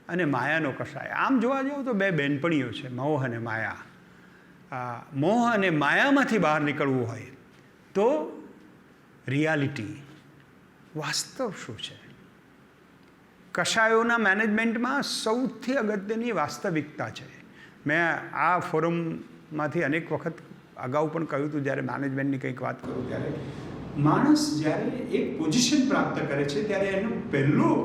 અને માયાનો કષાય, આમ જોવા જાવ તો બે બેનપણીઓ છે, મોહ અને માયા. મોહ અને માયામાંથી બહાર નીકળવું હોય તો રિયાલિટી, વાસ્તવ શું છે? કષાયોના મેનેજમેન્ટમાં સૌથી અગત્યની વાસ્તવિકતા છે. મેં આ ફોરમમાંથી અનેક વખત અગાઉ પણ કહ્યું હતું, જ્યારે મેનેજમેન્ટની કંઈક વાત કરું ત્યારે, માણસ જ્યારે એક પોઝિશન પ્રાપ્ત કરે છે ત્યારે એનું પહેલું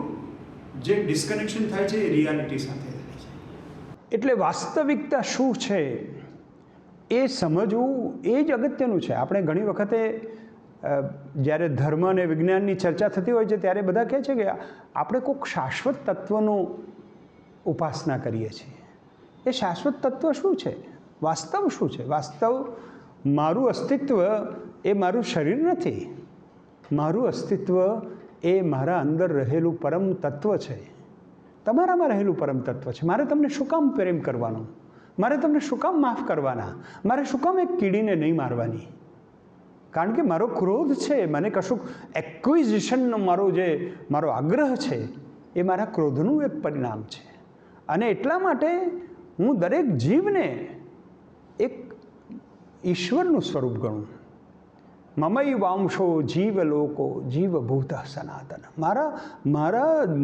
જે ડિસ્કનેક્શન થાય છે એ રિયાલિટી સાથે થાય છે. એટલે વાસ્તવિકતા શું છે એ સમજવું એ જ અગત્યનું છે. આપણે ઘણી વખતે જ્યારે ધર્મ અને વિજ્ઞાનની ચર્ચા થતી હોય છે ત્યારે બધા કહે છે કે આપણે કોઈક શાશ્વત તત્વનું ઉપાસના કરીએ છીએ. એ શાશ્વત તત્વ શું છે? વાસ્તવ શું છે? વાસ્તવ મારું અસ્તિત્વ એ મારું શરીર નથી. મારું અસ્તિત્વ એ મારા અંદર રહેલું પરમ તત્વ છે, તમારામાં રહેલું પરમ તત્વ છે. મારે તમને શું કામ પ્રેમ કરવાનો? મારે તમને શું કામ માફ કરવાના? મારે શું કામ એક કીડીને નહીં મારવાની? કારણ કે મારો ક્રોધ છે, મને કશુંક એક્વિઝિશનનો મારો આગ્રહ છે, એ મારા ક્રોધનું એક પરિણામ છે. અને એટલા માટે હું દરેક જીવને એક ઈશ્વરનું સ્વરૂપ ગણું. મમઈ વાંશો જીવ લોકો જીવભૂત સનાતન.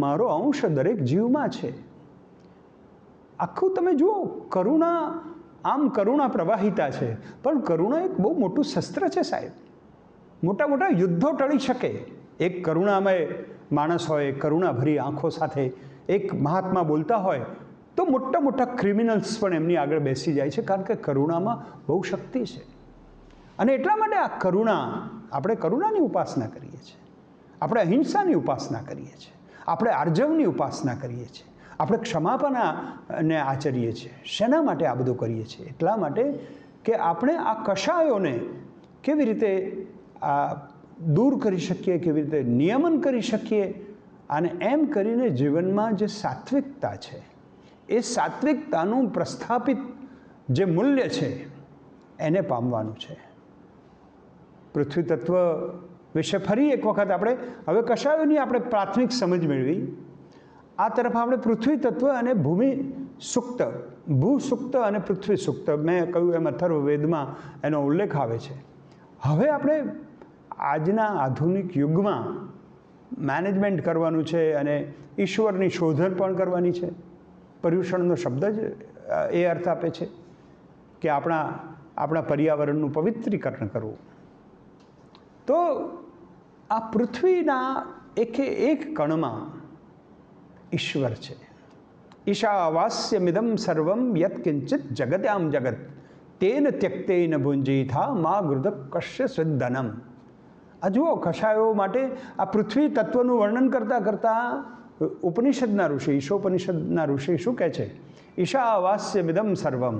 મારો અંશ દરેક જીવમાં છે. આખું તમે જુઓ, કરુણા પ્રવાહિતા છે, પણ કરુણા એક બહુ મોટું શસ્ત્ર છે સાહેબ. મોટા મોટા યુદ્ધો ટળી શકે એક કરુણામય માણસ હોય, કરુણાભરી આંખો સાથે એક મહાત્મા બોલતા હોય તો મોટા મોટા ક્રિમિનલ્સ પણ એમની આગળ બેસી જાય છે, કારણ કે કરુણામાં બહુ શક્તિ છે. અને એટલા માટે આ આપણે કરુણાની ઉપાસના કરીએ છીએ, આપણે અહિંસાની ઉપાસના કરીએ છીએ, આપણે આર્જવની ઉપાસના કરીએ છીએ, આપણે ક્ષમાપણાને આચરીએ છીએ. શેના માટે આ બધું કરીએ છીએ? એટલા માટે કે આપણે આ કષાયોને કેવી રીતે દૂર કરી શકીએ, કેવી રીતે નિયમન કરી શકીએ, અને એમ કરીને જીવનમાં જે સાત્વિકતા છે એ સાત્વિકતાનું પ્રસ્થાપિત જે મૂલ્ય છે એને પામવાનું છે. પૃથ્વી તત્વ વિશે ફરી એક વખત આપણે હવે કશાયોની આપણે પ્રાથમિક સમજ મેળવી. આ તરફ આપણે પૃથ્વી તત્વ અને ભૂમિ સુક્ત, ભૂ સુક્ત અને પૃથ્વી સુક્ત, મેં કહ્યું એમ અથર્વવેદમાં એનો ઉલ્લેખ આવે છે. હવે આપણે આજના આધુનિક યુગમાં મેનેજમેન્ટ કરવાનું છે અને ઈશ્વરની શોધન પણ કરવાની છે. પર્યુષણનો શબ્દ જ એ અર્થ આપે છે કે આપણા પર્યાવરણનું પવિત્રીકરણ કરવું. તો આ પૃથ્વીના એકે એક કણમાં ઈશ્વર છે. ઈશાવાસ્યમિદમ સર્વમ યત્કિંચિત જગત્યામ જગત તેન ત્યક્તેન ભુંજીથા મા ગૃધ કશ્ય સ્વિદ્ધનમ. આ જુઓ, કષાયો માટે આ પૃથ્વી તત્વનું વર્ણન કરતાં કરતાં ઉપનિષદના ઋષિ, ઈશોપનિષદના ઋષિ શું કહે છે? ઈશાવાસ્યમિદમ સર્વમ,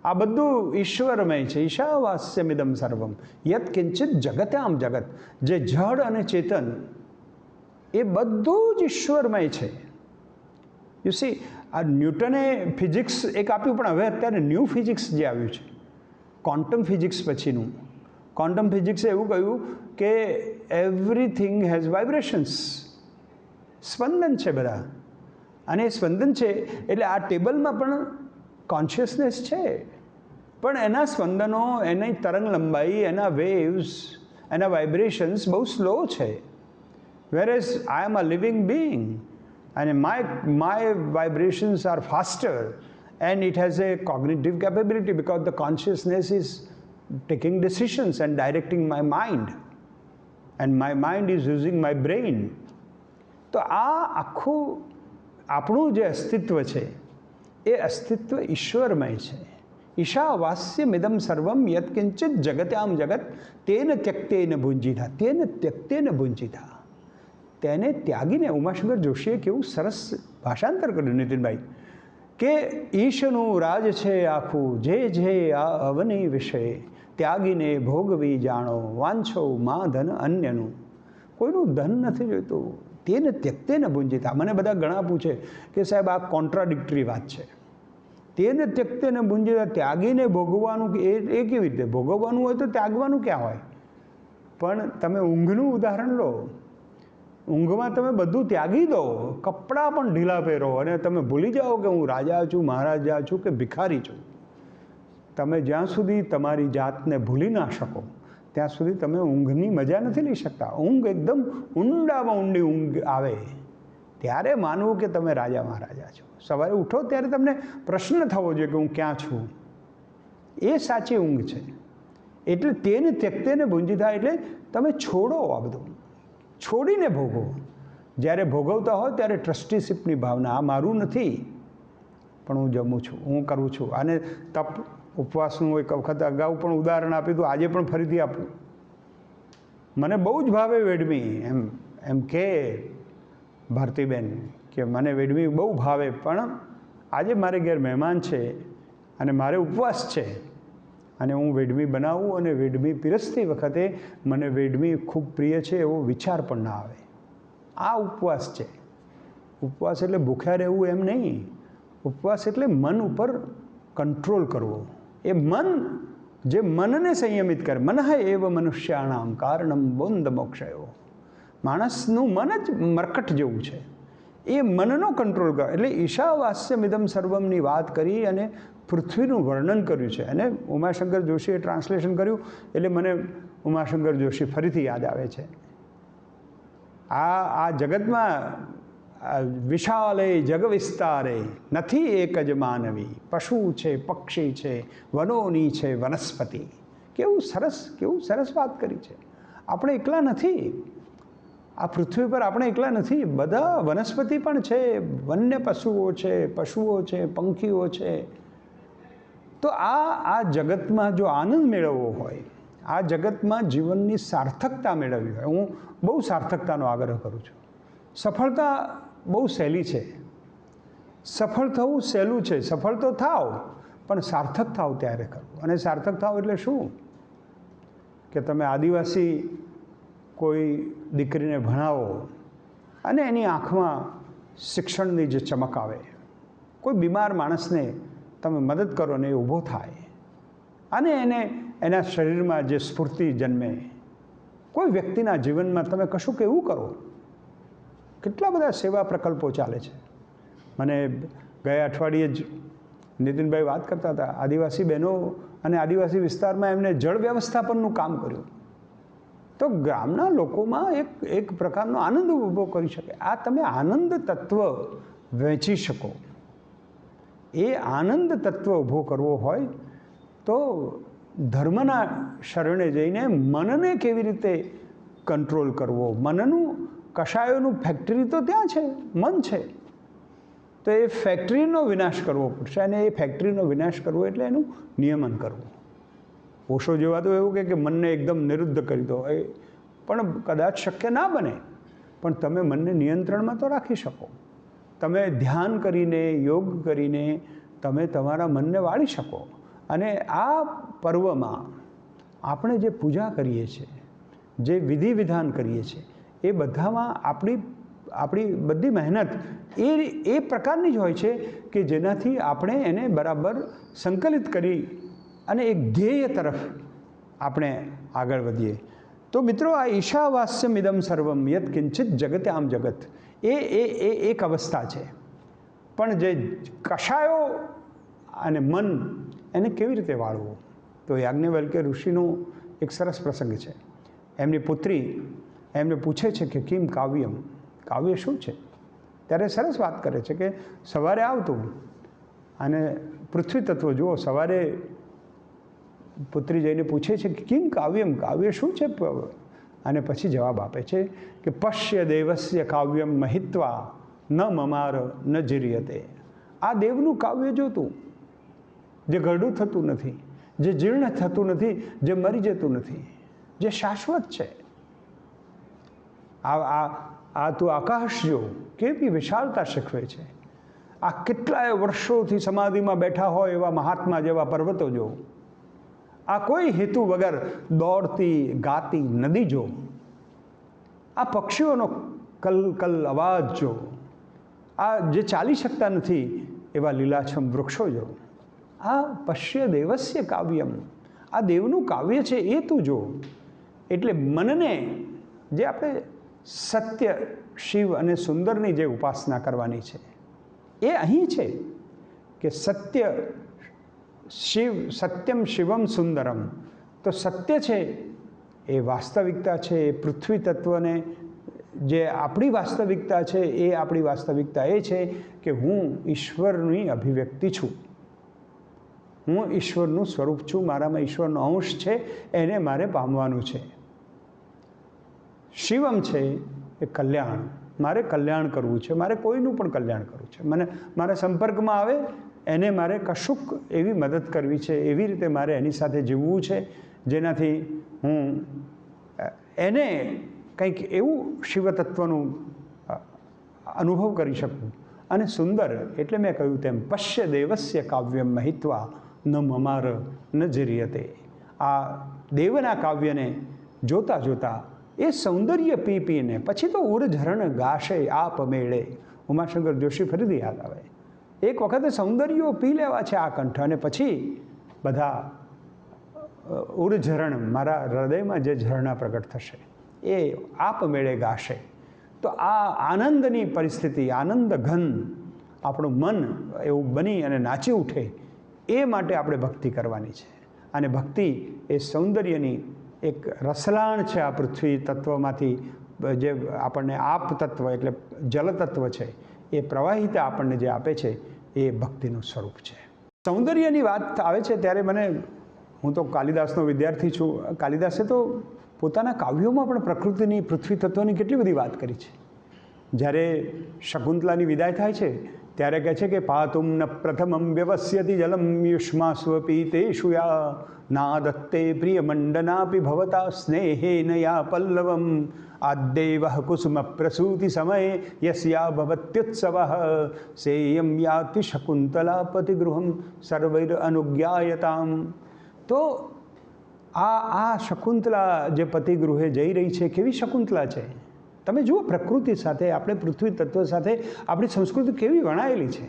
આ બધું ઈશ્વરમય છે. ઈશાવાસ્યમિદમ સર્વમ યત કિંચિત જગત્યામ જગત, જે જડ અને ચેતન એ બધું જ ઈશ્વરમય છે. યુ સી, આ ન્યૂટને ફિઝિક્સ એક આપ્યું, પણ હવે અત્યારે ન્યૂ ફિઝિક્સ જે આવ્યું છે, ક્વોન્ટમ ફિઝિક્સ પછીનું, ક્વોન્ટમ ફિઝિક્સે એવું કહ્યું કે એવરીથિંગ હેઝ વાઇબ્રેશન્સ, સ્પંદન છે બધા. અને એ સ્પંદન છે એટલે આ ટેબલમાં પણ કોન્શિયસનેસ છે, પણ એના સ્પંદનો, એની તરંગ લંબાઈ, એના વેવ્સ, એના વાઇબ્રેશન્સ બહુ સ્લો છે. Whereas I am a living being and my vibrations are faster and it has a cognitive capability because the consciousness is taking decisions and directing my mind and my mind is using my brain. તો આ આખું આપણું જે અસ્તિત્વ છે એ અસ્તિત્વ ઈશ્વરમય છે. ઈશાવાસ્યમિદમ સર્વમ યત્કિંચિત જગત્યામ જગત તેન ત્યક્તેન ભુંજીથા, તેન ત્યક્તેન ભુંજીથા, તેને ત્યાગીને. ઉમાશંકર જોશીએ કેવું સરસ ભાષાંતર કર્યું નીતિનભાઈ, કે ઈશનું રાજ છે આખું, જે આ અવની વિષય ત્યાગીને ભોગવી જાણો, વાંછો માં ધન અન્યનું. કોઈનું ધન નથી જોઈતું. તેને ત્યક્તેન ભુંજીથા. મને બધા ઘણા પૂછે કે સાહેબ આ કોન્ટ્રાડિક્ટરી વાત છે. તેને ત્યક્તેન ભુંજીથા, ત્યાગીને ભોગવવાનું, એ કેવી રીતે ભોગવવાનું હોય તો ત્યાગવાનું ક્યાં હોય? પણ તમે ઊંઘનું ઉદાહરણ લો, ઊંઘમાં તમે બધું ત્યાગી દો, કપડાં પણ ઢીલા પહેરો અને તમે ભૂલી જાઓ કે હું રાજા છું, મહારાજા છું કે ભિખારી છું. તમે જ્યાં સુધી તમારી જાતને ભૂલી ના શકો ત્યાં સુધી તમે ઊંઘની મજા નથી લઈ શકતા. ઊંઘ એકદમ ઊંડામાં ઊંડી ઊંઘ આવે ત્યારે માનવું કે તમે રાજા મહારાજા છો. સવારે ઉઠો ત્યારે તમને પ્રશ્ન થવો જોઈએ કે હું ક્યાં છું. એ સાચી ઊંઘ છે. એટલે તેને ત્યક્તેને ભુંજીથા, એટલે તમે છોડો, આ બધું છોડીને ભોગવો. જ્યારે ભોગવતા હોય ત્યારે ટ્રસ્ટીશીપની ભાવના, આ મારું નથી પણ હું જમું છું, હું કરું છું. અને તપ ઉપવાસનું એક વખત અગાઉ પણ ઉદાહરણ આપ્યું હતું, આજે પણ ફરીથી આપું. મને બહુ જ ભાવે વેડમી, એમ કે ભારતીબેન કે મને વેડમી બહુ ભાવે, પણ આજે મારે ઘેર મહેમાન છે અને મારે ઉપવાસ છે અને હું વેડમી બનાવું અને વેડમી પીરસતી વખતે મને વેડમી ખૂબ પ્રિય છે એવો વિચાર પણ ના આવે. આ ઉપવાસ છે. ઉપવાસ એટલે ભૂખ્યા રહેવું એમ નહીં. ઉપવાસ એટલે મન ઉપર કંટ્રોલ કરવો. એ મન જે મનને સંયમિત કરે. મનઃ એવ મનુષ્યાણામ કારણમ બોંધ મોક્ષયો. માણસનું મન જ મરકટ જેવું છે. એ મનનો કંટ્રોલ કરે. એટલે ઈશાવાસ્યમિદમ સર્વમની વાત કરી અને પૃથ્વીનું વર્ણન કર્યું છે. અને ઉમાશંકર જોશીએ ટ્રાન્સલેશન કર્યું એટલે મને ઉમાશંકર જોશી ફરીથી યાદ આવે છે. આ જગતમાં વિશાલે જગ વિસ્તારે નથી એક જ માનવી, પશુ છે, પક્ષી છે, વનોની છે વનસ્પતિ. કેવું સરસ વાત કરી છે. આપણે એકલા નથી, આ પૃથ્વી પર આપણે એકલા નથી, બધા વનસ્પતિ પણ છે, વન્ય પશુઓ છે, પંખીઓ છે. તો આ જગતમાં જો આનંદ મેળવવો હોય, આ જગતમાં જીવનની સાર્થકતા મેળવવી હોય, હું બહુ સાર્થકતાનો આગ્રહ કરું છું. સફળતા બહુ સહેલી છે, સફળ થવું સહેલું છે. સફળ તો થાવ, પણ સાર્થક થાવ ત્યારે કરવું. અને સાર્થક થાવ એટલે શું? કે તમે આદિવાસી કોઈ દીકરીને ભણાવો અને એની આંખમાં શિક્ષણની જે ચમક આવે, કોઈ બીમાર માણસને તમે મદદ કરો ને એ ઊભો થાય, અને એના શરીરમાં જે સ્ફૂર્તિ જન્મે, કોઈ વ્યક્તિના જીવનમાં તમે કશુંક એવું કરો. કેટલા બધા સેવા પ્રકલ્પો ચાલે છે. મને ગયા અઠવાડિયે જ નીતિનભાઈ વાત કરતા હતા, આદિવાસી બહેનો અને આદિવાસી વિસ્તારમાં એમને જળ વ્યવસ્થાપનનું કામ કર્યું. તો ગામના લોકોમાં એક પ્રકારનો આનંદ ઊભો કરી શકે. આ તમે આનંદ તત્વ વહેંચી શકો. એ આનંદ તત્વ ઊભો કરવો હોય તો ધર્મના શરણે જઈને મનને કેવી રીતે કંટ્રોલ કરવો. મનનું કશાયોનું ફેક્ટરી તો ત્યાં છે, મન છે. તો એ ફેક્ટરીનો વિનાશ કરવો પડશે, અને એ ફેક્ટરીનો વિનાશ કરવો એટલે એનું નિયમન કરવું. ઓશો જેવા તો એવું કે મનને એકદમ નિરુદ્ધ કરી દો, એ પણ કદાચ શક્ય ના બને, પણ તમે મનને નિયંત્રણમાં તો રાખી શકો. તમે ધ્યાન કરીને, યોગ કરીને તમે તમારા મનને વાળી શકો. અને આ પર્વમાં આપણે જે પૂજા કરીએ છીએ, જે વિધિ વિધાન કરીએ છીએ, એ બધામાં આપણી બધી મહેનત એ પ્રકારની જ હોય છે કે જેનાથી આપણે એને બરાબર સંકલિત કરી અને એક ધ્યેય તરફ આપણે આગળ વધીએ. તો મિત્રો, આ ઈશાવાસ્યમ ઇદમ સર્વમ યત કિંચિત જગતે આમ જગત, એ એક અવસ્થા છે. પણ જે કશાયો અને મન, એને કેવી રીતે વાળવું? તો યાજ્ઞવલ્ક્ય ઋષિનો એક સરસ પ્રસંગ છે. એમની પુત્રી એમને પૂછે છે કે કિમ કાવ્યમ, કાવ્ય શું છે? ત્યારે સરસ વાત કરે છે કે સવારે આવતું અને પૃથ્વી તત્વ જુઓ. સવારે પુત્રી જઈને પૂછે છે કે કિમ કાવ્યમ, કાવ્ય શું છે? અને પછી જવાબ આપે છે કે પશ્ય દેવસ્ય કાવ્યમ મહિત્વા ન મમાર ન જીર્યતે. આ દેવનું કાવ્ય જોતું, જે ગરડું થતું નથી, જે જીર્ણ થતું નથી, જે મરી જતું નથી, જે શાશ્વત છે. આ તું આકાશ જો, કેવી વિશાળતા શીખવે છે. આ કેટલાય વર્ષોથી સમાધિમાં બેઠા હોય એવા મહાત્મા જેવા પર્વતો જો. આ કોઈ હેતુ વગર દોડતી ગાતી નદી જો. આ પક્ષીઓનો કલકલ અવાજ જો. આ જે ચાલી શકતા નથી એવા લીલાછમ વૃક્ષો જો. આ પશ્ય દેવસ્ય કાવ્યમ, આ દેવનું કાવ્ય છે એ તું જો. એટલે મનને જે આપણે સત્ય, શિવ અને સુંદરની જે ઉપાસના કરવાની છે એ અહીં છે કે સત્ય શિવ, સત્યમ શિવમ સુંદરમ. તો સત્ય છે એ વાસ્તવિકતા છે. એ પૃથ્વી તત્વને જે આપણી વાસ્તવિકતા છે, એ આપણી વાસ્તવિકતા એ છે કે હું ઈશ્વરની અભિવ્યક્તિ છું, હું ઈશ્વરનું સ્વરૂપ છું, મારામાં ઈશ્વરનો અંશ છે, એને મારે પામવાનું છે. શિવમ છે એ કલ્યાણ, મારે કલ્યાણ કરવું છે, મારે કોઈનું પણ કલ્યાણ કરવું છે. મને મારા સંપર્કમાં આવે એને મારે કશુંક એવી મદદ કરવી છે, એવી રીતે મારે એની સાથે જીવવું છે જેનાથી હું એને કંઈક એવું શિવતત્વનું અનુભવ કરી શકું. અને સુંદર એટલે મેં કહ્યું તેમ પશ્ય દેવસ્ય કાવ્યમ મહિત્વા ન મમાર ન જીર્યતે. આ દેવના કાવ્યને જોતા જોતા એ સૌંદર્ય પી પીને પછી તો ઉરઝરણ ગાશે આપ મેળે. ઉમાશંકર જોશી ફરીથી યાદ આવે. એક વખતે સૌંદર્યો પી લેવા છે આ કંઠ, અને પછી બધા ઉરઝરણ, મારા હૃદયમાં જે ઝરણા પ્રગટ થશે એ આપ મેળે ગાશે. તો આ આનંદની પરિસ્થિતિ, આનંદ ઘન આપણું મન એવું બની અને નાચી ઉઠે એ માટે આપણે ભક્તિ કરવાની છે. અને ભક્તિ એ સૌંદર્યની એક રસલાણ છે આ પૃથ્વી તત્વમાંથી, જે આપણને આપ તત્વ એટલે જલ તત્વ છે, એ પ્રવાહિતા આપણને જે આપે છે એ ભક્તિનું સ્વરૂપ છે. સૌંદર્યની વાત આવે છે ત્યારે હું તો કાલિદાસનો વિદ્યાર્થી છું. કાલિદાસે તો પોતાના કાવ્યોમાં પણ પ્રકૃતિની, પૃથ્વી તત્વની કેટલી બધી વાત કરી છે. જ્યારે શકુંતલાની વિદાય થાય છે ત્યારે કહે છે કે પાતુમ ન પ્રથમમ વ્યવસ્યતિ જલમ યુષ્મા સ્વપીતેષુ યા નાદત્તે પ્રિયમંડનાપી ભવતા સ્નેહેન યા પલ્લવમ આદ્દેવઃ કુસુમ પ્રસૂતિ સમયે યસ્યા ભવત્યુત્સવઃ સેયમ યાતિ શકુંતલા પતિગૃહમ સર્વૈર અનુજ્ઞાયતામ. તો આ શકુંતલા જે પતિગૃહે જઈ રહી છે, કેવી શકુંતલા છે તમે જુઓ. પ્રકૃતિ સાથે, આપણે પૃથ્વી તત્વ સાથે આપણી સંસ્કૃતિ કેવી વણાયેલી છે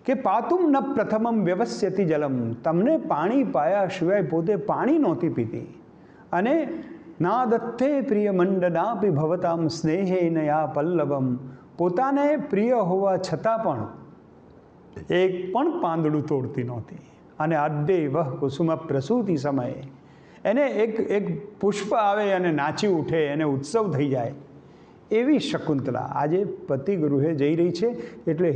કે પાતુમ ન પ્રથમમ વ્યવસ્યતિ જલમ, તમને પાણી પાયા સિવાય પોતે પાણી નહોતી પીતી. અને ના દત્તે પ્રિય મંડનાપી ભવતામ સ્નેહેન યા પલ્લવમ, પોતાને પ્રિય હોવા છતાં પણ એક પણ પાંદડું તોડતી નહોતી. અને આદ્દેવઃ કુસુમ પ્રસૂતિ સમયે, એને એક પુષ્પ આવે અને નાચી ઉઠે, એને ઉત્સવ થઈ જાય, એવી શકુંતલા આજે પતિગૃહે જઈ રહી છે. એટલે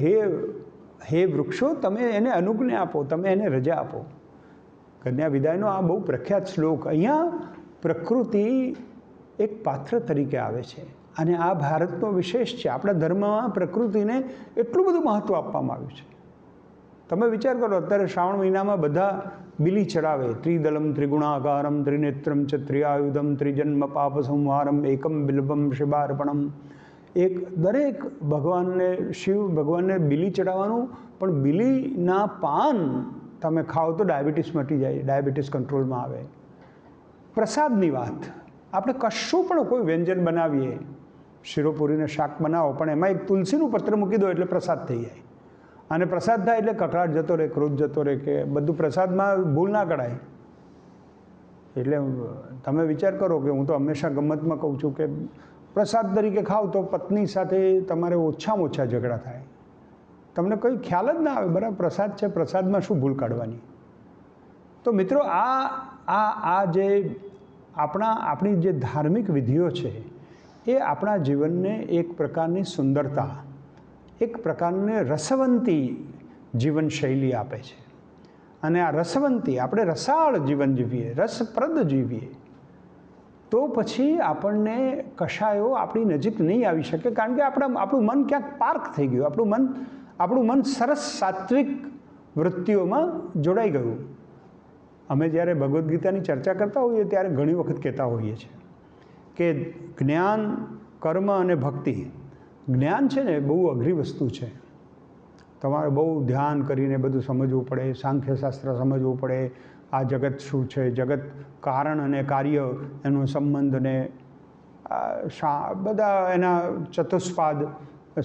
હે વૃક્ષો, તમે એને અનુજ્ઞા આપો, તમે એને રજા આપો. કન્યા વિદાયનો આ બહુ પ્રખ્યાત શ્લોક. અહીંયા પ્રકૃતિ એક પાત્ર તરીકે આવે છે અને આ ભારતનો વિશેષ છે. આપણા ધર્મમાં પ્રકૃતિને એટલું બધું મહત્ત્વ આપવામાં આવ્યું છે. તમે વિચાર કરો, અત્યારે શ્રાવણ મહિનામાં બધા બિલી ચડાવે, ત્રિદલમ ત્રિગુણાકારમ ત્રિનેત્રમ ચ ત્રિઆયુધમ ત્રિજન્મ પાપ સંહારમ એકમ બિલ્બમ શિવાર્પણમ. દરેક ભગવાનને, શિવ ભગવાનને બિલી ચડાવવાનું, પણ બિલીના પાન તમે ખાઓ તો ડાયાબિટીસ મટી જાય, ડાયાબિટીસ કંટ્રોલમાં આવે. પ્રસાદની વાત, આપણે કશું પણ કોઈ વ્યંજન બનાવીએ, શીરોપુરીને શાક બનાવો, પણ એમાં એક તુલસીનું પત્ર મૂકી દો એટલે પ્રસાદ થઈ જાય. અને પ્રસાદ થાય એટલે કકળાટ જતો રહે, ક્રોધ જતો રહે, કે બધું પ્રસાદમાં ભૂલ ના કરાય. એટલે તમે વિચાર કરો કે હું તો હંમેશા ગમતમાં કહું છું કે પ્રસાદ તરીકે ખાવ તો પત્ની સાથે તમારે ઓછામાં ઓછા ઝઘડા થાય. તમને કોઈ ખ્યાલ જ ના આવે, બરાબર પ્રસાદ છે, પ્રસાદમાં શું ભૂલ કાઢવાની. તો મિત્રો આ જે આપણી જે ધાર્મિક વિધિઓ છે એ આપણા જીવનને એક પ્રકારની સુંદરતા, એક પ્રકારની રસવંતી જીવનશૈલી આપે છે. અને આ રસવંતી, આપણે રસાળ જીવન જીવીએ, રસપ્રદ જીવીએ, તો પછી આપણને કશાયો આપણી નજીક નહીં આવી શકે. કારણ કે આપણું મન ક્યાંક પાર્ક થઈ ગયું, આપણું મન સરસ સાત્વિક વૃત્તિઓમાં જોડાઈ ગયું. અમે જ્યારે ભગવદ્ ગીતાની ચર્ચા કરતા હોઈએ ત્યારે ઘણી વખત કહેતા હોઈએ છીએ કે જ્ઞાન, કર્મ અને ભક્તિ. જ્ઞાન છે ને બહુ અઘરી વસ્તુ છે. તમારે બહુ ધ્યાન કરીને બધું સમજવું પડે, સાંખ્યશાસ્ત્ર સમજવું પડે, આ જગત શું છે, જગત કારણ અને કાર્ય, એનો સંબંધ ને બધા એના ચતુષ્પાદ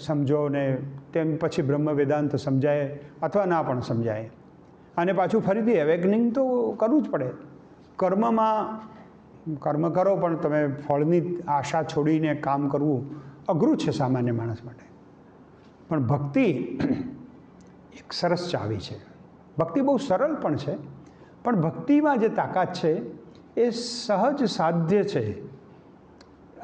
સમજો ને તેમ પછી બ્રહ્મ વેદાંત સમજાય અથવા ના પણ સમજાય. અને પાછું ફરીથી એવેકનિંગ તો કરવું જ પડે. કર્મ કરો પણ તમે ફળની આશા છોડીને કામ કરવું અઘરું છે સામાન્ય માણસ માટે. પણ ભક્તિ એક સરસ ચાવી છે. ભક્તિ બહુ સરળ પણ છે, પણ ભક્તિમાં જે તાકાત છે એ સહજ સાધ્ય છે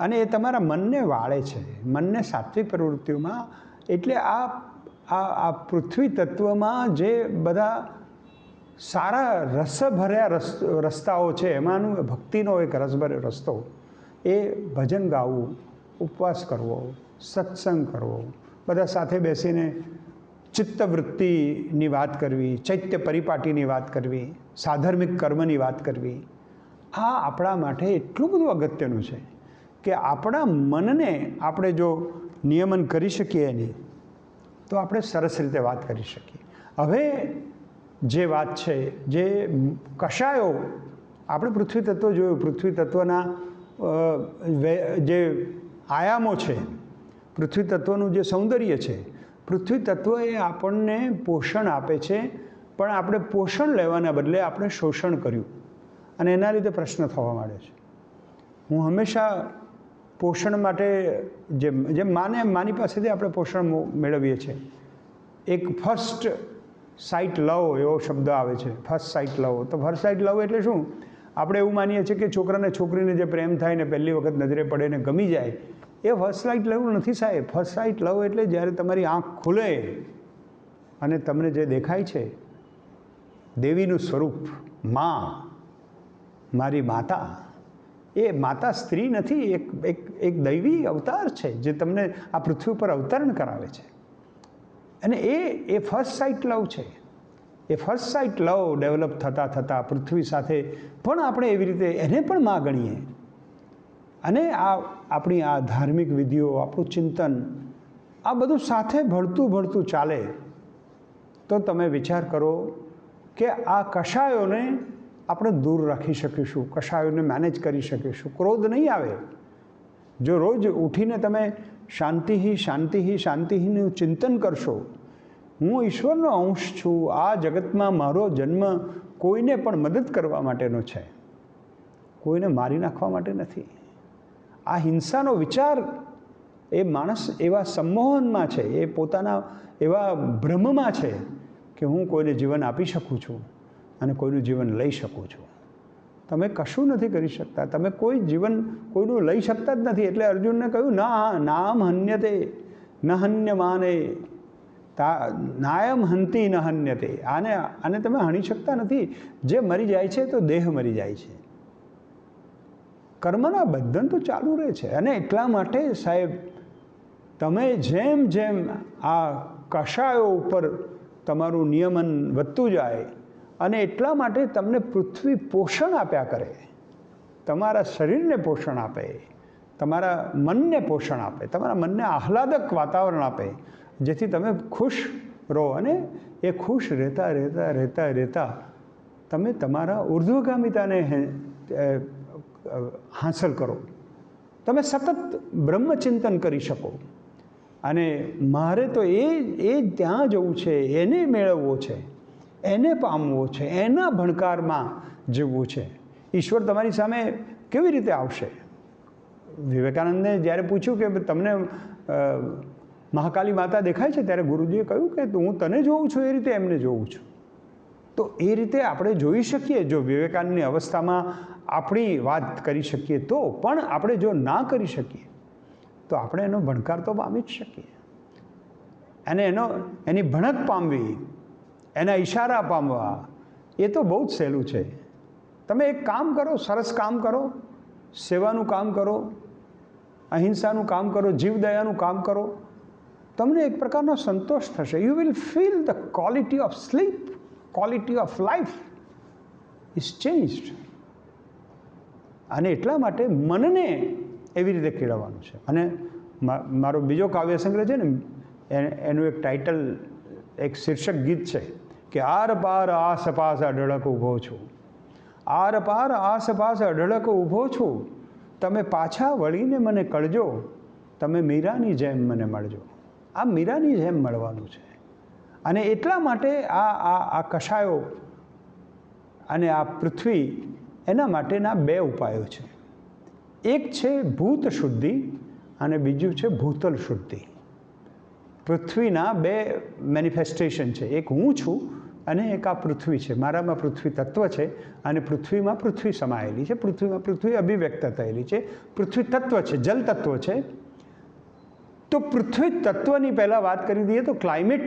અને એ તમારા મનને વાળે છે, મનને સાત્વિક પ્રવૃત્તિઓમાં. એટલે આ પૃથ્વી તત્વમાં જે બધા સારા રસભર્યા રસ્તાઓ છે, એમાંનું ભક્તિનો એક રસભર્યો રસ્તો એ ભજન ગાવું, ઉપવાસ કરવો, સત્સંગ કરવો, બધા સાથે બેસીને ચિત્તવૃત્તિની વાત કરવી, ચૈત્ય પરિપાટીની વાત કરવી, સાધર્મિક કર્મની વાત કરવી. આ આપણા માટે એટલું બધું અગત્યનું છે કે આપણા મનને આપણે જો નિયમન કરી શકીએ એની, તો આપણે સરસ રીતે વાત કરી શકીએ. હવે જે વાત છે, જે કશાયો આપણે પૃથ્વી તત્વ જોયું, પૃથ્વી તત્વના જે આયામો છે, પૃથ્વી તત્વનું જે સૌંદર્ય છે, પૃથ્વી તત્વ એ આપણને પોષણ આપે છે, પણ આપણે પોષણ લેવાના બદલે આપણે શોષણ કર્યું અને એના લીધે પ્રશ્ન થવા માંડે છે. હું હંમેશા પોષણ માટે જેમ માની પાસેથી આપણે પોષણ મેળવીએ છીએ. એક ફર્સ્ટ સાઇટ લવ એવો શબ્દ આવે છે, ફર્સ્ટ સાઇટ લવ. તો ફર્સ્ટ સાઇટ લવ એટલે શું? આપણે એવું માનીએ છીએ કે છોકરાને છોકરીને જે પ્રેમ થાય ને પહેલી વખત નજરે પડે ને ગમી જાય, એ ફર્સ્ટ સાઇટ લવ નથી સાહેબ. ફર્સ્ટ સાઇટ લવ એટલે જ્યારે તમારી આંખ ખુલે અને તમને જે દેખાય છે દેવીનું સ્વરૂપ, મારી માતા. એ માતા સ્ત્રી નથી, એક દૈવી અવતાર છે જે તમને આ પૃથ્વી ઉપર અવતરણ કરાવે છે. અને એ ફર્સ્ટ સાઇટ લવ છે. એ ફર્સ્ટ સાઇટ લવ ડેવલપ થતાં પૃથ્વી સાથે પણ આપણે એવી રીતે એને પણ માં ગણીએ. અને આપણી આ ધાર્મિક વિધિઓ, આપણું ચિંતન, આ બધું સાથે ભળતું ચાલે તો તમે વિચાર કરો કે આ કશાયોને આપણે દૂર રાખી શકીશું, કશાયોને મેનેજ કરી શકીશું. ક્રોધ નહીં આવે. જો રોજ ઉઠીને તમે શાંતિનું ચિંતન કરશો, હું ઈશ્વરનો અંશ છું, આ જગતમાં મારો જન્મ કોઈને પણ મદદ કરવા માટેનો છે, કોઈને મારી નાખવા માટે નથી. આ હિંસાનો વિચાર એ માણસ એવા સંમોહનમાં છે, એ પોતાના એવા ભ્રમમાં છે કે હું કોઈને જીવન આપી શકું છું અને કોઈનું જીવન લઈ શકું છું. તમે કશું નથી કરી શકતા, તમે કોઈ જીવન કોઈનું લઈ શકતા જ નથી. એટલે અર્જુનને કહ્યું નામ હન્યતે ન હન્યમાને નાયમ હંતી ન હન્યતે. આને તમે હણી શકતા નથી. જે મરી જાય છે તો દેહ મરી જાય છે, કર્મના બંધન તો ચાલુ રહે છે. અને એટલા માટે સાહેબ તમે જેમ આ કશાયો ઉપર તમારું નિયમન વધતું જાય અને એટલા માટે તમને પૃથ્વી પોષણ આપ્યા કરે, તમારા શરીરને પોષણ આપે, તમારા મનને પોષણ આપે, તમારા મનને આહલાદક વાતાવરણ આપે, જેથી તમે ખુશ રહો. અને એ ખુશ રહેતા તમે તમારા ઉર્ધ્વગામિતાને હાંસલ કરો. તમે સતત બ્રહ્મચિંતન કરી શકો. અને મારે તો એ ત્યાં જવું છે, એને મેળવવો છે, એને પામવો છે, એના ભણકારમાં જીવવું છે. ઈશ્વર તમારી સામે કેવી રીતે આવશે? વિવેકાનંદને જ્યારે પૂછ્યું કે તમને મહાકાલી માતા દેખાય છે, ત્યારે ગુરુજીએ કહ્યું કે હું તને જોઉં છું એ રીતે એમને જોઉં છું. તો એ રીતે આપણે જોઈ શકીએ. જો વિવેકાનંદની અવસ્થામાં આપણી વાત કરી શકીએ તો, પણ આપણે જો ના કરી શકીએ તો આપણે એનો ભણકાર તો પામી જ શકીએ. અને એની ભણક પામવી, એના ઈશારા પામવા, એ તો બહુ જ સહેલું છે. તમે એક કામ કરો, સરસ કામ કરો, સેવાનું કામ કરો, અહિંસાનું કામ કરો, જીવદયાનું કામ કરો, તમને એક પ્રકારનો સંતોષ થશે. You will feel the quality of sleep, quality of life is changed. અને એટલા માટે મનને એવી રીતે કેળવવાનું છે. અને મારો બીજો કાવ્ય સંગ્રહ છે ને, એનું એક ટાઇટલ, એક શીર્ષક ગીત છે કે આર પાર આસપાસ અઢળક ઊભો છું, આર પાર આસપાસ અઢળક ઊભો છું, તમે પાછા વળીને મને કળજો, તમે મીરાની જેમ મને મળજો. આ મીરાની જેમ મળવાનું છે. અને એટલા માટે આ કશાયો અને આ પૃથ્વી, એના માટેના બે ઉપાયો છે. એક છે ભૂત શુદ્ધિ અને બીજું છે ભૂતલ શુદ્ધિ. પૃથ્વીના બે મેનિફેસ્ટેશન છે. એક હું છું અને એક આ પૃથ્વી છે. મારામાં પૃથ્વી તત્વ છે અને પૃથ્વીમાં પૃથ્વી સમાયેલી છે, પૃથ્વીમાં પૃથ્વી અભિવ્યક્ત થયેલી છે. પૃથ્વી તત્વ છે, જલ તત્વ છે. તો પૃથ્વી તત્વની પહેલાં વાત કરી દઈએ તો ક્લાઇમેટ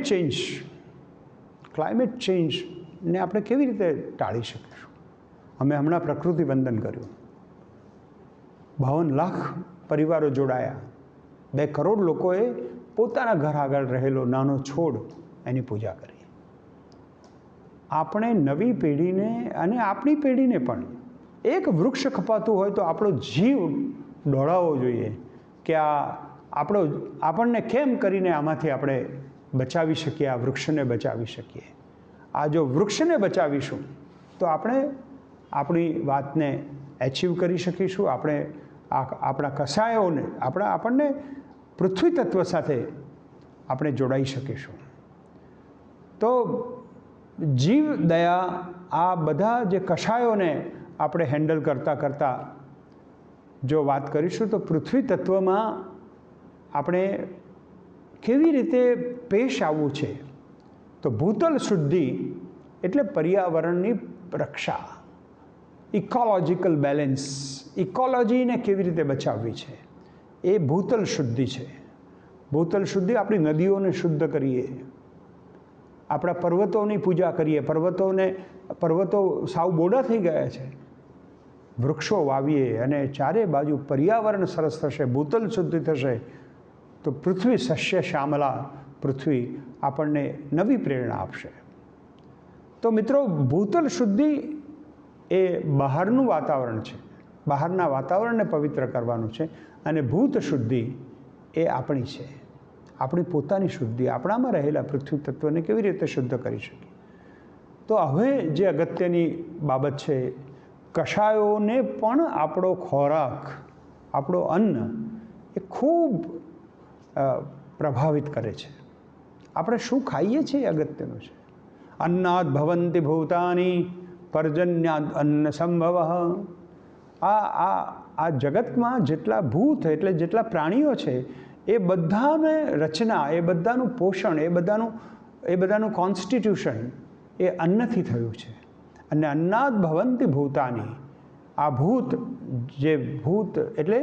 ચેન્જને આપણે કેવી રીતે ટાળી શકીશું? અમે હમણાં પ્રકૃતિ વંદન કર્યું. 52 લાખ પરિવારો જોડાયા. 2 કરોડ લોકોએ પોતાના ઘર આગળ રહેલો નાનો છોડ એની પૂજા કરી. આપણે નવી પેઢીને અને આપણી પેઢીને પણ એક વૃક્ષ કપાતું હોય તો આપણો જીવ દોડાવવો જોઈએ કે આપણને કેમ કરીને આમાંથી આપણે બચાવી શકીએ, આ વૃક્ષને બચાવી શકીએ. આ જો વૃક્ષને બચાવીશું તો આપણે આપણી વાતને એચીવ કરી શકીશું. આપણે આપણા કસાયોને આપણને પૃથ્વી તત્વ સાથે આપણે જોડાઈ શકીશું. તો જીવ દયા, આ બધા જે કશાયોને આપણે હેન્ડલ કરતાં જો વાત કરીશું તો પૃથ્વી તત્વમાં આપણે કેવી રીતે પેશ આવવું છે? તો ભૂતલ શુદ્ધિ એટલે પર્યાવરણની રક્ષા. ઇકોલોજીકલ બેલેન્સ, ઇકોલોજીને કેવી રીતે બચાવવી છે, એ ભૂતલ શુદ્ધિ છે. ભૂતલ શુદ્ધિ, આપણી નદીઓને શુદ્ધ કરીએ, આપણા પર્વતોની પૂજા કરીએ. પર્વતો સાવ બોડા થઈ ગયા છે, વૃક્ષો વાવીએ અને ચારે બાજુ પર્યાવરણ સરસ થશે, ભૂતલ શુદ્ધિ થશે તો પૃથ્વી સસ્ય શ્યામલા, પૃથ્વી આપણને નવી પ્રેરણા આપશે. તો મિત્રો, ભૂતલ શુદ્ધિ એ બહારનું વાતાવરણ છે, બહારના વાતાવરણને પવિત્ર કરવાનું છે, અને ભૂત શુદ્ધિ એ આપણી છે, આપણી પોતાની શુદ્ધિ, આપણામાં રહેલા પૃથ્વી તત્વને કેવી રીતે શુદ્ધ કરી શકીએ. તો હવે જે અગત્યની બાબત છે, કશાયોને પણ આપણો ખોરાક, આપણો અન્ન એ ખૂબ પ્રભાવિત કરે છે. આપણે શું ખાઈએ છીએ એ અગત્યનું છે. અન્નાદ ભવંતિ ભૂતાની પર્જન્યાદ અન્ન સંભવ. આ જગતમાં જેટલા ભૂત એટલે જેટલા પ્રાણીઓ છે એ બધાને રચના, એ બધાનું પોષણ, એ બધાનું કોન્સ્ટિટ્યુશન એ અન્નથી થયું છે. અને અન્નાદ ભવંતિ ભૂતાની, આ ભૂત, જે ભૂત એટલે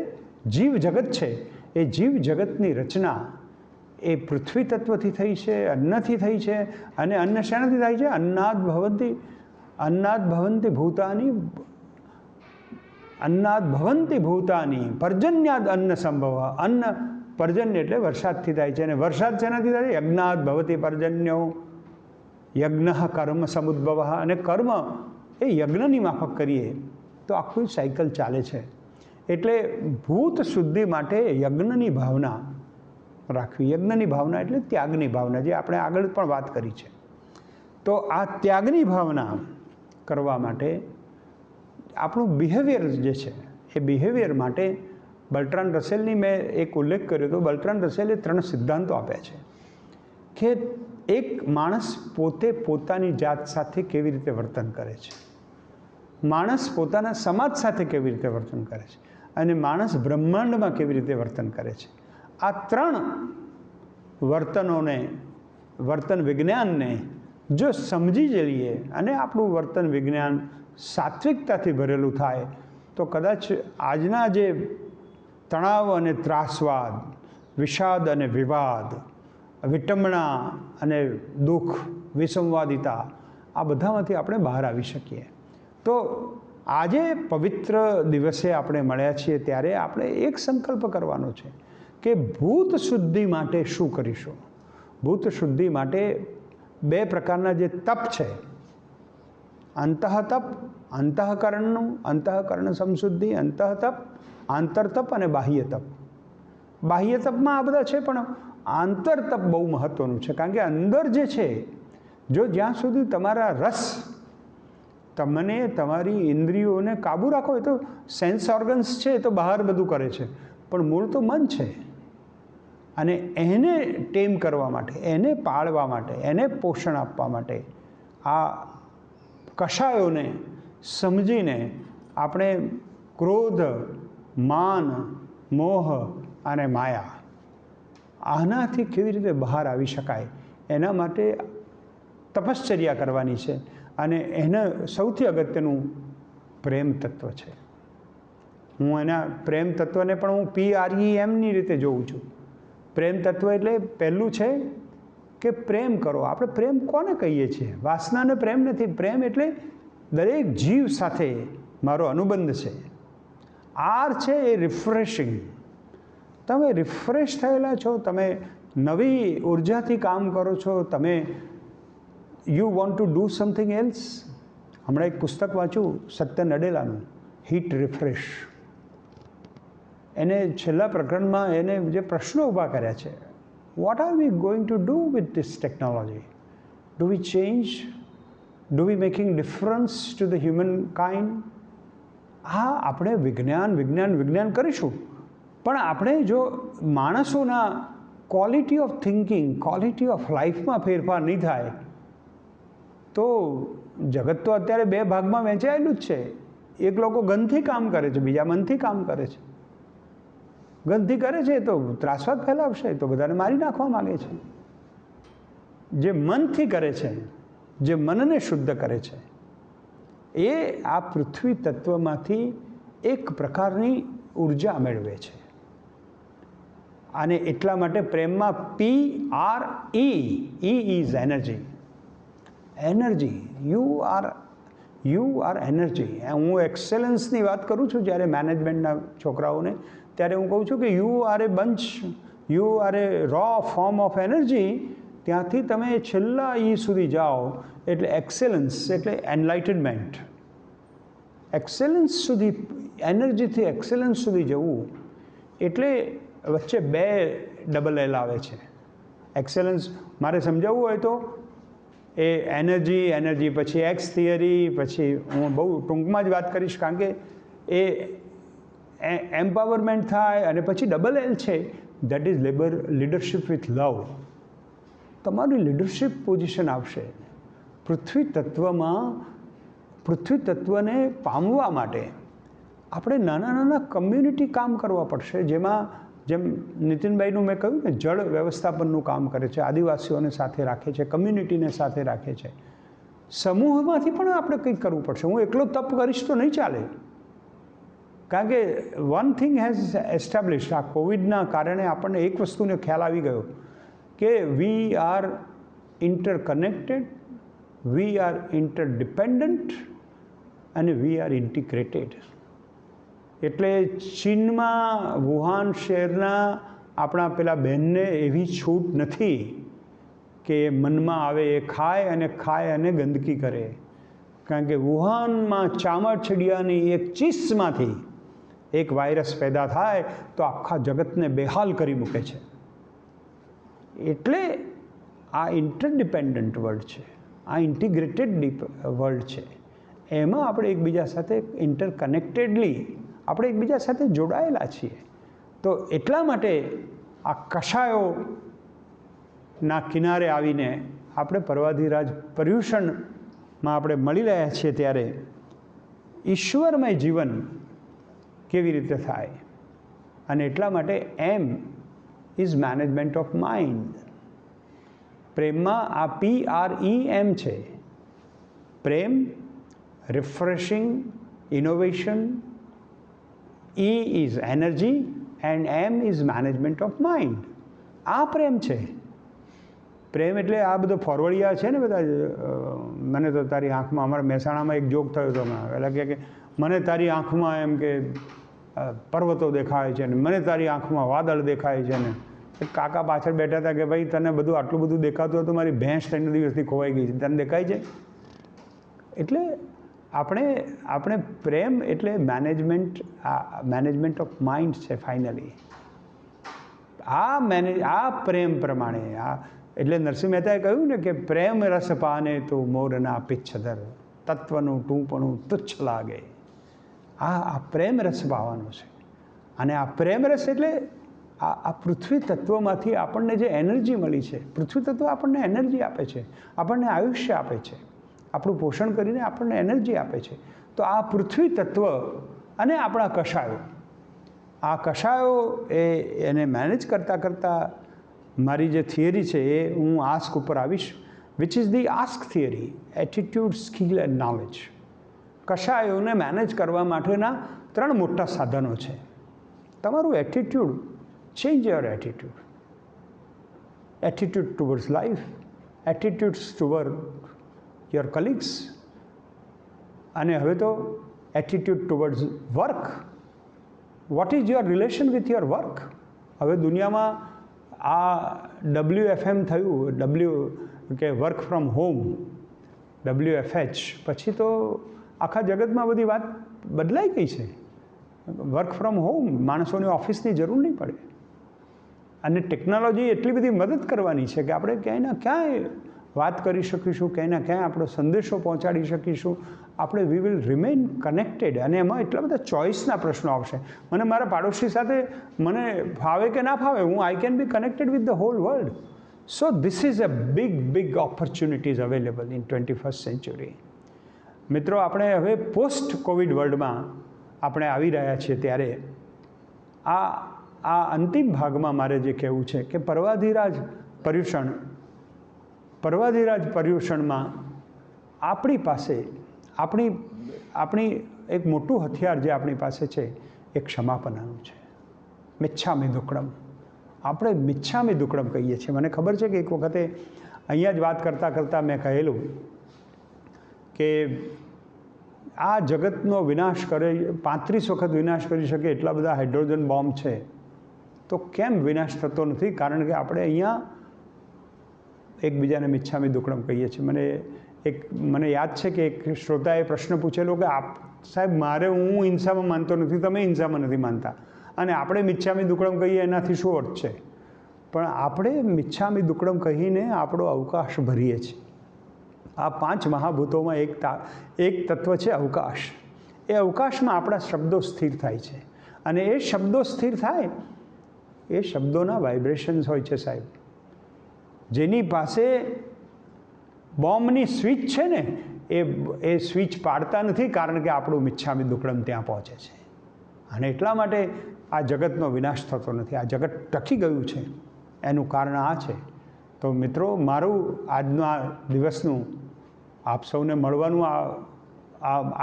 જીવ જગત છે, એ જીવ જગતની રચના એ પૃથ્વી તત્વથી થઈ છે, અન્નથી થઈ છે. અને અન્ન શેનાથી થાય છે? અન્નાદ ભવંતિ ભૂતાની, અન્નાદ ભવંતિ ભૂતાની પર્જન્યાદ અન્ન સંભવ. અન્ન પર્જન્ય એટલે વરસાદથી થાય છે, અને વરસાદ શેનાથી થાય છે? યજ્ઞાદ ભવતિ પર્જન્યો, યજ્ઞ કર્મ સમુદ્ભવ. અને કર્મ એ યજ્ઞની માફક કરીએ તો આખું સાયકલ ચાલે છે. એટલે ભૂત શુદ્ધિ માટે યજ્ઞની ભાવના રાખવી. યજ્ઞની ભાવના એટલે ત્યાગની ભાવના, જે આપણે આગળ પણ વાત કરી છે. તો આ ત્યાગની ભાવના કરવા માટે આપણું બિહેવિયર જે છે, એ બિહેવિયર માટે બર્ટ્રાન્ડ રસેલની મેં એક ઉલ્લેખ કર્યો હતો. બર્ટ્રાન્ડ રસેલે 3 સિદ્ધાંતો આપ્યા છે કે એક માણસ પોતે પોતાની જાત સાથે કેવી રીતે વર્તન કરે છે, માણસ પોતાના સમાજ સાથે કેવી રીતે વર્તન કરે છે, અને માણસ બ્રહ્માંડમાં કેવી રીતે વર્તન કરે છે. આ 3 વર્તનોને, વર્તન વિજ્ઞાનને જો સમજી જઈએ અને આપણું વર્તન વિજ્ઞાન સાત્વિકતાથી ભરેલું થાય તો કદાચ આજના જે તણાવ અને ત્રાસવાદ, વિષાદ અને વિવાદ, વિટંબણા અને દુઃખ, વિસંવાદિતા, આ બધામાંથી આપણે બહાર આવી શકીએ. તો આજે પવિત્ર દિવસે આપણે મળ્યા છીએ ત્યારે આપણે એક સંકલ્પ કરવાનો છે કે ભૂત શુદ્ધિ માટે શું કરીશું. ભૂત શુદ્ધિ માટે 2 પ્રકારના જે તપ છે, અંતઃતપ, અંતઃકરણનું, અંતઃકરણ સમશુદ્ધિ, અંતઃતપ, આંતરતપ અને બાહ્ય તપ. બાહ્ય તપમાં આ બધા છે, પણ આંતરતપ બહુ મહત્ત્વનું છે. કારણ કે અંદર જે છે, જો જ્યાં સુધી તમારા રસ, તમને તમારી ઇન્દ્રિયોને કાબૂ રાખો, એ તો સેન્સ ઓર્ગન્સ છે, એ તો બહાર બધું કરે છે, પણ મૂળ તો મન છે. અને એને ટેમ કરવા માટે, એને પાળવા માટે, એને પોષણ આપવા માટે આ કશાયોને સમજીને આપણે ક્રોધ, માન, મોહ અને માયા, આનાથી કેવી રીતે બહાર આવી શકાય એના માટે તપશ્ચર્યા કરવાની છે. અને એને સૌથી અગત્યનું પ્રેમ તત્વ છે. હું એના પ્રેમ તત્વને પણ હું PREMની રીતે જોઉં છું. પ્રેમ તત્વ એટલે પહેલું છે કે પ્રેમ કરો. આપણે પ્રેમ કોને કહીએ છીએ? વાસનાને પ્રેમ નથી. પ્રેમ એટલે દરેક જીવ સાથે મારો અનુબંધ છે. આર છે એ રિફ્રેશિંગ. તમે રિફ્રેશ થયેલા છો, તમે નવી ઉર્જાથી કામ કરો છો, તમે you want to do something else. હમણાં એક પુસ્તક વાંચ્યું સત્ય નડેલાનું, હીટ રિફ્રેશ. એને છેલ્લા પ્રકરણમાં એને જે પ્રશ્નો ઊભા કર્યા છે, vote are V going to do with this technology? Do we change? Do we making difference to the human kind? હા, આપણે વિજ્ઞાન કરીશું, પણ આપણે જો માણસોના quality of thinking, quality of લાઈફમાં ફેરફાર નહીં થાય તો જગત તો અત્યારે 2 ભાગમાં વહેંચાયેલું જ છે. એક લોકો ગનથી કામ કરે છે, બીજા મનથી કામ કરે છે. ગનથી કરે છે તો ત્રાસવાદ ફેલાવશે, તો બધાને મારી નાખવા માગે છે. જે મનથી કરે છે, જે મનને શુદ્ધ કરે છે, એ આ પૃથ્વી તત્વમાંથી એક પ્રકારની ઉર્જા મેળવે છે. અને એટલા માટે પ્રેમમાં PRE, E is energy. Energy, you are energy. હું એક્સેલન્સની વાત કરું છું જ્યારે મેનેજમેન્ટના છોકરાઓને, ત્યારે હું કહું છું કે you are a bunch, you are a raw form of energy. ત્યાંથી તમે છેલ્લા E સુધી જાઓ એટલે એક્સેલન્સ, એટલે એનલાઇટનમેન્ટ. એક્સેલન્સ સુધી, એનર્જીથી એક્સેલન્સ સુધી જવું એટલે વચ્ચે 2 ડબલ L આવે છે. એક્સેલન્સ મારે સમજાવવું હોય તો એ એનર્જી પછી એક્સ થિયરી, પછી હું બહુ ટૂંકમાં જ વાત કરીશ કારણ કે એ એમ્પાવરમેન્ટ થાય. અને પછી ડબલ L છે, that is leadership with love. તમારી લીડરશિપ પોઝિશન આવશે. પૃથ્વી તત્વને પામવા માટે આપણે નાના નાના કમ્યુનિટી કામ કરવા પડશે, જેમ નીતિનભાઈનું મેં કહ્યું ને, જળ વ્યવસ્થાપનનું કામ કરે છે, આદિવાસીઓને સાથે રાખે છે, કમ્યુનિટીને સાથે રાખે છે. સમૂહમાંથી પણ આપણે કંઈક કરવું પડશે. હું એકલો તપ કરીશ તો નહીં ચાલે. કારણ કે વન થિંગ હેઝ એસ્ટાબ્લિશ, આ કોવિડના કારણે આપણને એક વસ્તુનો ખ્યાલ આવી ગયો કે we are interconnected, we are interdependent અને વી આર ઇન્ટિગ્રેટેડ. એટલે ચીનમાં વુહાન શહેરના આપણા પેલા બહેનને એવી છૂટ નથી કે મનમાં આવે એ ખાય અને ગંદકી કરે. કારણ કે વુહાનમાં ચામારછડિયાની એક ચીસમાંથી એક વાયરસ પેદા થાય તો આખા જગતને બેહાલ કરી મૂકે છે. એટલે આ ઇન્ટરડિપેન્ડન્ટ વર્લ્ડ છે, આ ઇન્ટિગ્રેટેડ વર્લ્ડ છે. એમાં આપણે એકબીજા સાથે ઇન્ટરકનેક્ટેડલી આપણે એકબીજા સાથે જોડાયેલા છીએ. તો એટલા માટે આ કષાયોના કિનારે આવીને આપણે પર્વાધિરાજ પર્યુષણમાં આપણે મળી રહ્યા છીએ ત્યારે ઈશ્વરમય જીવન કેવી રીતે થાય. અને એટલા માટે M is management of mind. પ્રેમમાં આ PREM છે. પ્રેમ, refreshing, innovation. E is energy and M is management of mind. આ પ્રેમ છે. પ્રેમ એટલે આ બધો ફોરવર્ડિયા છે ને બધા. મને તો તારી આંખમાં, અમારા મહેસાણામાં એક જોક થયો હતો, એટલે કે મને તારી આંખમાં એમ કે પર્વતો દેખાય છે ને મને તારી આંખમાં વાદળ દેખાય છે ને. કાકા પાછળ બેઠા હતા કે ભાઈ તને બધું આટલું બધું દેખાતું હોય તો મારી ભેંસ 3 દિવસથી ખોવાઈ ગઈ છે, તને દેખાય છે. એટલે આપણે પ્રેમ એટલે મેનેજમેન્ટ ઓફ માઇન્ડ છે ફાઇનલી. આ પ્રેમ પ્રમાણે એટલે નરસિંહ મહેતાએ કહ્યું ને કે પ્રેમ રસ પાને તો મોરના પિચ્છધર, તત્વનું ટૂંપણું તુચ્છ લાગે. આ પ્રેમ રસ પાવાનો છે. અને આ પ્રેમ રસ એટલે આ પૃથ્વી તત્વમાંથી આપણને જે એનર્જી મળી છે. પૃથ્વી તત્વ આપણને એનર્જી આપે છે, આપણને આયુષ્ય આપે છે, આપણું પોષણ કરીને આપણને એનર્જી આપે છે. તો આ પૃથ્વી તત્વ અને આપણા કષાયો, આ કષાયો એને મેનેજ કરતાં મારી જે થિયરી છે એ હું આસ્ક ઉપર આવીશ, which is the ASK theory, attitude, skill and knowledge. કષાયોને મેનેજ કરવા માટેના 3 મોટા સાધનો છે. તમારું attitude, change your attitude. Attitude towards life, attitudes toward your colleagues, અને હવે તો attitude towards work. What is your relation with your work. હવે દુનિયામાં આ WFM થયું, કે વર્ક ફ્રોમ હોમ, WFH, પછી તો આખા જગતમાં બધી વાત બદલાઈ ગઈ છે. વર્ક ફ્રોમ હોમ, માણસોને ઓફિસની જરૂર નહીં પડે. અને ટેકનોલોજી એટલી બધી મદદ કરવાની છે કે આપણે ક્યાંયના ક્યાંય વાત કરી શકીશું, ક્યાંયના ક્યાંય આપણો સંદેશો પહોંચાડી શકીશું. આપણે વી વિલ રિમેઇન કનેક્ટેડ. અને એમાં એટલા બધા ચોઇસના પ્રશ્નો આવશે. મને મારા પાડોશી સાથે મને ફાવે કે ના ફાવે, I can be connected with the whole world. So this is a big opportunities available in 21st century. મિત્રો, આપણે હવે પોસ્ટ કોવિડ વર્લ્ડમાં આપણે આવી રહ્યા છીએ ત્યારે આ અંતિમ ભાગમાં મારે જે કહેવું છે કે પર્વાધિરાજ પર્યુષણમાં આપણી પાસે આપણી આપણી એક મોટું હથિયાર જે આપણી પાસે છે એ ક્ષમાપનાનું છે. મિચ્છામિ દુક્કડમ. આપણે મિચ્છામિ દુક્કડમ કહીએ છીએ. મને ખબર છે કે એક વખતે અહીંયા જ વાત કરતાં કરતાં મેં કહેલું કે આ જગતનો વિનાશ કરે 35 વખત વિનાશ કરી શકે એટલા બધા હાઇડ્રોજન બોમ્બ છે, તો કેમ વિનાશ થતો નથી? કારણ કે આપણે અહીંયા એકબીજાને મિચ્છામિ દુક્કડમ કહીએ છીએ. મને યાદ છે કે એક શ્રોતાએ પ્રશ્ન પૂછેલો કે સાહેબ હું હિંસામાં માનતો નથી, તમે હિંસામાં નથી માનતા, અને આપણે મિચ્છામિ દુક્કડમ કહીએ એનાથી શું અર્થ છે? પણ આપણે મિચ્છામિ દુક્કડમ કહીને આપણો અવકાશ ભરીએ છીએ. આ 5 મહાભૂતોમાં એક તત્વ છે અવકાશ. એ અવકાશમાં આપણા શબ્દો સ્થિર થાય છે, અને એ શબ્દો સ્થિર થાય એ શબ્દોના વાઇબ્રેશન્સ હોય છે સાહેબ. જેની પાસે બોમ્બની સ્વિચ છે ને એ સ્વિચ પાડતા નથી, કારણ કે આપણું મિચ્છામિ દુક્કડમ ત્યાં પહોંચે છે. અને એટલા માટે આ જગતનો વિનાશ થતો નથી. આ જગત ટકી ગયું છે એનું કારણ આ છે. તો મિત્રો, મારું આજનું આ દિવસનું આપ સૌને મળવાનું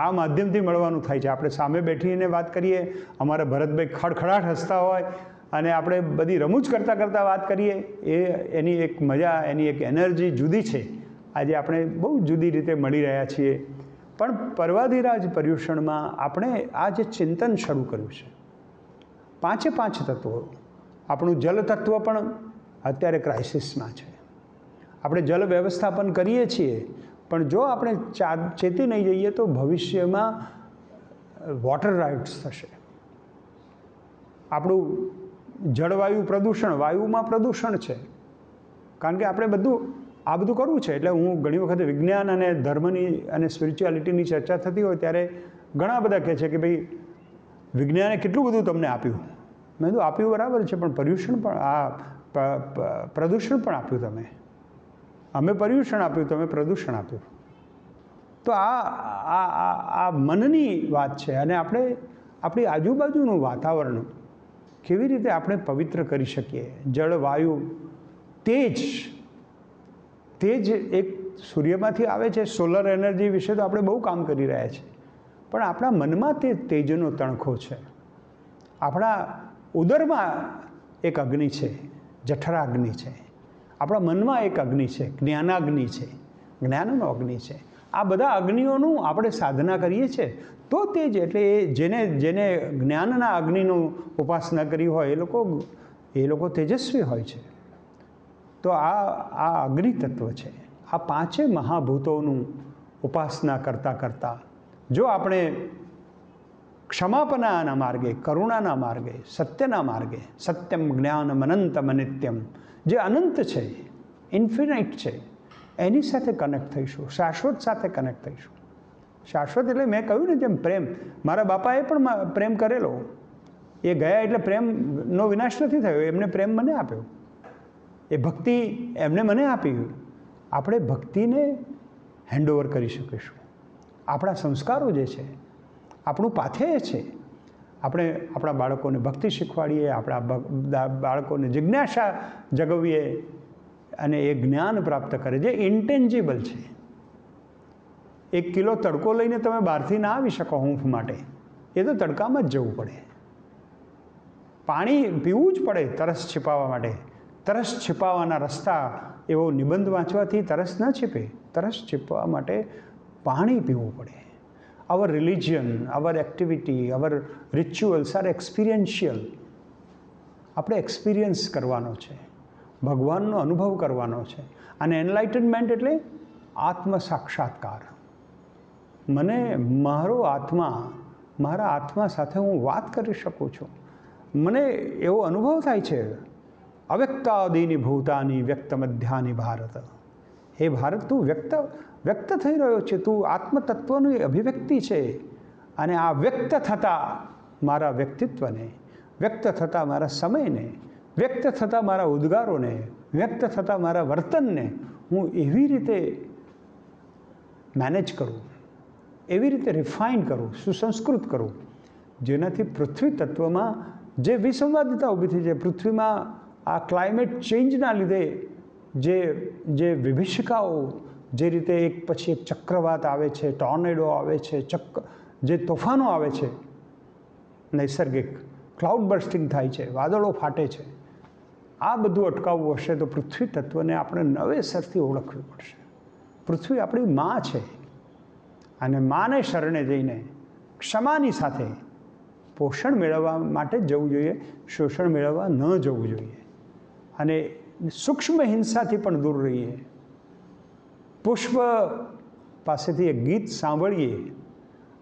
આ માધ્યમથી મળવાનું થાય છે. આપણે સામે બેઠીને વાત કરીએ, અમારા ભરતભાઈ ખડખડાટ હસતા હોય અને આપણે બધી રમૂજ કરતાં કરતાં વાત કરીએ, એની એક મજા, એની એક એનર્જી જુદી છે. આજે આપણે બહુ જુદી રીતે મળી રહ્યા છીએ. પણ પર્વાધિરાજ પર્યુષણમાં આપણે આ જે ચિંતન શરૂ કર્યું છે, 5 તત્વો. આપણું જલ તત્વ પણ અત્યારે ક્રાઇસિસમાં છે. આપણે જલ વ્યવસ્થાપન કરીએ છીએ, પણ જો આપણે ચેતી નહીં જઈએ તો ભવિષ્યમાં વોટર રાઇટ્સ થશે. આપણું જળવાયુ પ્રદૂષણ, વાયુમાં પ્રદૂષણ છે, કારણ કે આપણે આ બધું કરવું છે. એટલે હું ઘણી વખત વિજ્ઞાન અને ધર્મની અને સ્પિરિચ્યુઆલિટીની ચર્ચા થતી હોય ત્યારે ઘણા બધા કહે છે કે ભાઈ વિજ્ઞાને કેટલું બધું તમને આપ્યું. મેં કીધું આપ્યું બરાબર છે, પણ પ્રદૂષણ પણ આપ્યું તમે. અમે પર્યુષણ આપ્યું, તમે પ્રદૂષણ આપ્યું. તો આ મનની વાત છે. અને આપણે આપણી આજુબાજુનું વાતાવરણ કેવી રીતે આપણે પવિત્ર કરી શકીએ. જળ, વાયુ, તેજ એક સૂર્યમાંથી આવે છે. સોલર એનર્જી વિશે તો આપણે બહુ કામ કરી રહ્યા છીએ, પણ આપણા મનમાં તે તેજનો તણખો છે. આપણા ઉદરમાં એક અગ્નિ છે, જઠરાગ્નિ છે. આપણા મનમાં એક અગ્નિ છે, જ્ઞાનાગ્નિ છે, જ્ઞાનનો અગ્નિ છે. આ બધા અગ્નિઓનું આપણે સાધના કરીએ છીએ તો તેજ, એટલે જેને જ્ઞાનના અગ્નિનું ઉપાસના કરી હોય એ લોકો તેજસ્વી હોય છે. તો આ અગ્નિ તત્વ છે. આ 5 મહાભૂતોનું ઉપાસના કરતાં જો આપણે ક્ષમાપનાના માર્ગે, કરુણાના માર્ગે, સત્યના માર્ગે, સત્યમ જ્ઞાનમ અનંતમ અનિત્યમ, જે અનંત છે, ઇન્ફિનાઇટ છે, એની સાથે કનેક્ટ થઈશું, શાશ્વત સાથે કનેક્ટ થઈશું. શાશ્વત એટલે મેં કહ્યું ને જેમ પ્રેમ, મારા બાપાએ પણ પ્રેમ કરેલો. એ ગયા એટલે પ્રેમનો વિનાશ નથી થયો. એમને પ્રેમ મને આપ્યો, એ ભક્તિ એમને મને આપી. આપણે ભક્તિને હેન્ડઓવર કરી શકીશું. આપણા સંસ્કારો જે છે, આપણું પાથેય છે. આપણે આપણા બાળકોને ભક્તિ શીખવાડીએ, આપણા બાળકોને જિજ્ઞાસા જગવીએ, અને એ જ્ઞાન પ્રાપ્ત કરે જે ઇન્ટેન્જિબલ છે. 1 કિલો તડકો લઈને તમે બહારથી ના આવી શકો હૂંફ માટે. એ તો તડકામાં જ જવું પડે. પાણી પીવું જ પડે તરસ छिपाવવા માટે. તરસ छिपाવવાના રસ્તા, એવો નિબંધ વાંચવાથી તરસ ન छिपे. તરસ छिपाવવા માટે પાણી પીવું પડે. our religion, our activity, our rituals are experiential. આપણે એક્સપિરિયન્સ કરવાનો છે, ભગવાનનો અનુભવ કરવાનો છે. અને એનલાઇટનમેન્ટ એટલે આત્મ સાક્ષાત્કાર. મારા આત્મા સાથે હું વાત કરી શકું છું. મને એવો અનુભવ થાય છે, અવ્યક્તાદીની ભૂતાની વ્યક્ત મધ્યાની ભારત. હે ભારત, તું વ્યક્ત થઈ રહ્યો છે, તું આત્મતત્વની અભિવ્યક્તિ છે. અને આ વ્યક્ત થતાં મારા વ્યક્તિત્વને, વ્યક્ત થતાં મારા સમયને, વ્યક્ત થતાં મારા ઉદ્ગારોને, વ્યક્ત થતાં મારા વર્તનને હું એવી રીતે મેનેજ કરું, એવી રીતે રિફાઇન કરું, સુસંસ્કૃત કરું, જેનાથી પૃથ્વી તત્વમાં જે વિસંવાદિતા ઊભી થઈ છે, પૃથ્વીમાં આ ક્લાઇમેટ ચેન્જના લીધે જે વિભીષિકાઓ જે રીતે એક પછી એક ચક્રવાત આવે છે, ટોર્નેડો આવે છે, જે તોફાનો આવે છે નૈસર્ગિક, ક્લાઉડ બર્સ્ટિંગ થાય છે, વાદળો ફાટે છે, આ બધું અટકાવવું હશે તો પૃથ્વી તત્વને આપણે નવેસરથી ઓળખવી પડશે. પૃથ્વી આપણી મા છે અને માને શરણે જઈને ક્ષમાની સાથે પોષણ મેળવવા માટે જ જવું જોઈએ, શોષણ મેળવવા ન જવું જોઈએ. અને સૂક્ષ્મ હિંસાથી પણ દૂર રહીએ. પુષ્પ પાસેથી એક ગીત સાંભળીએ,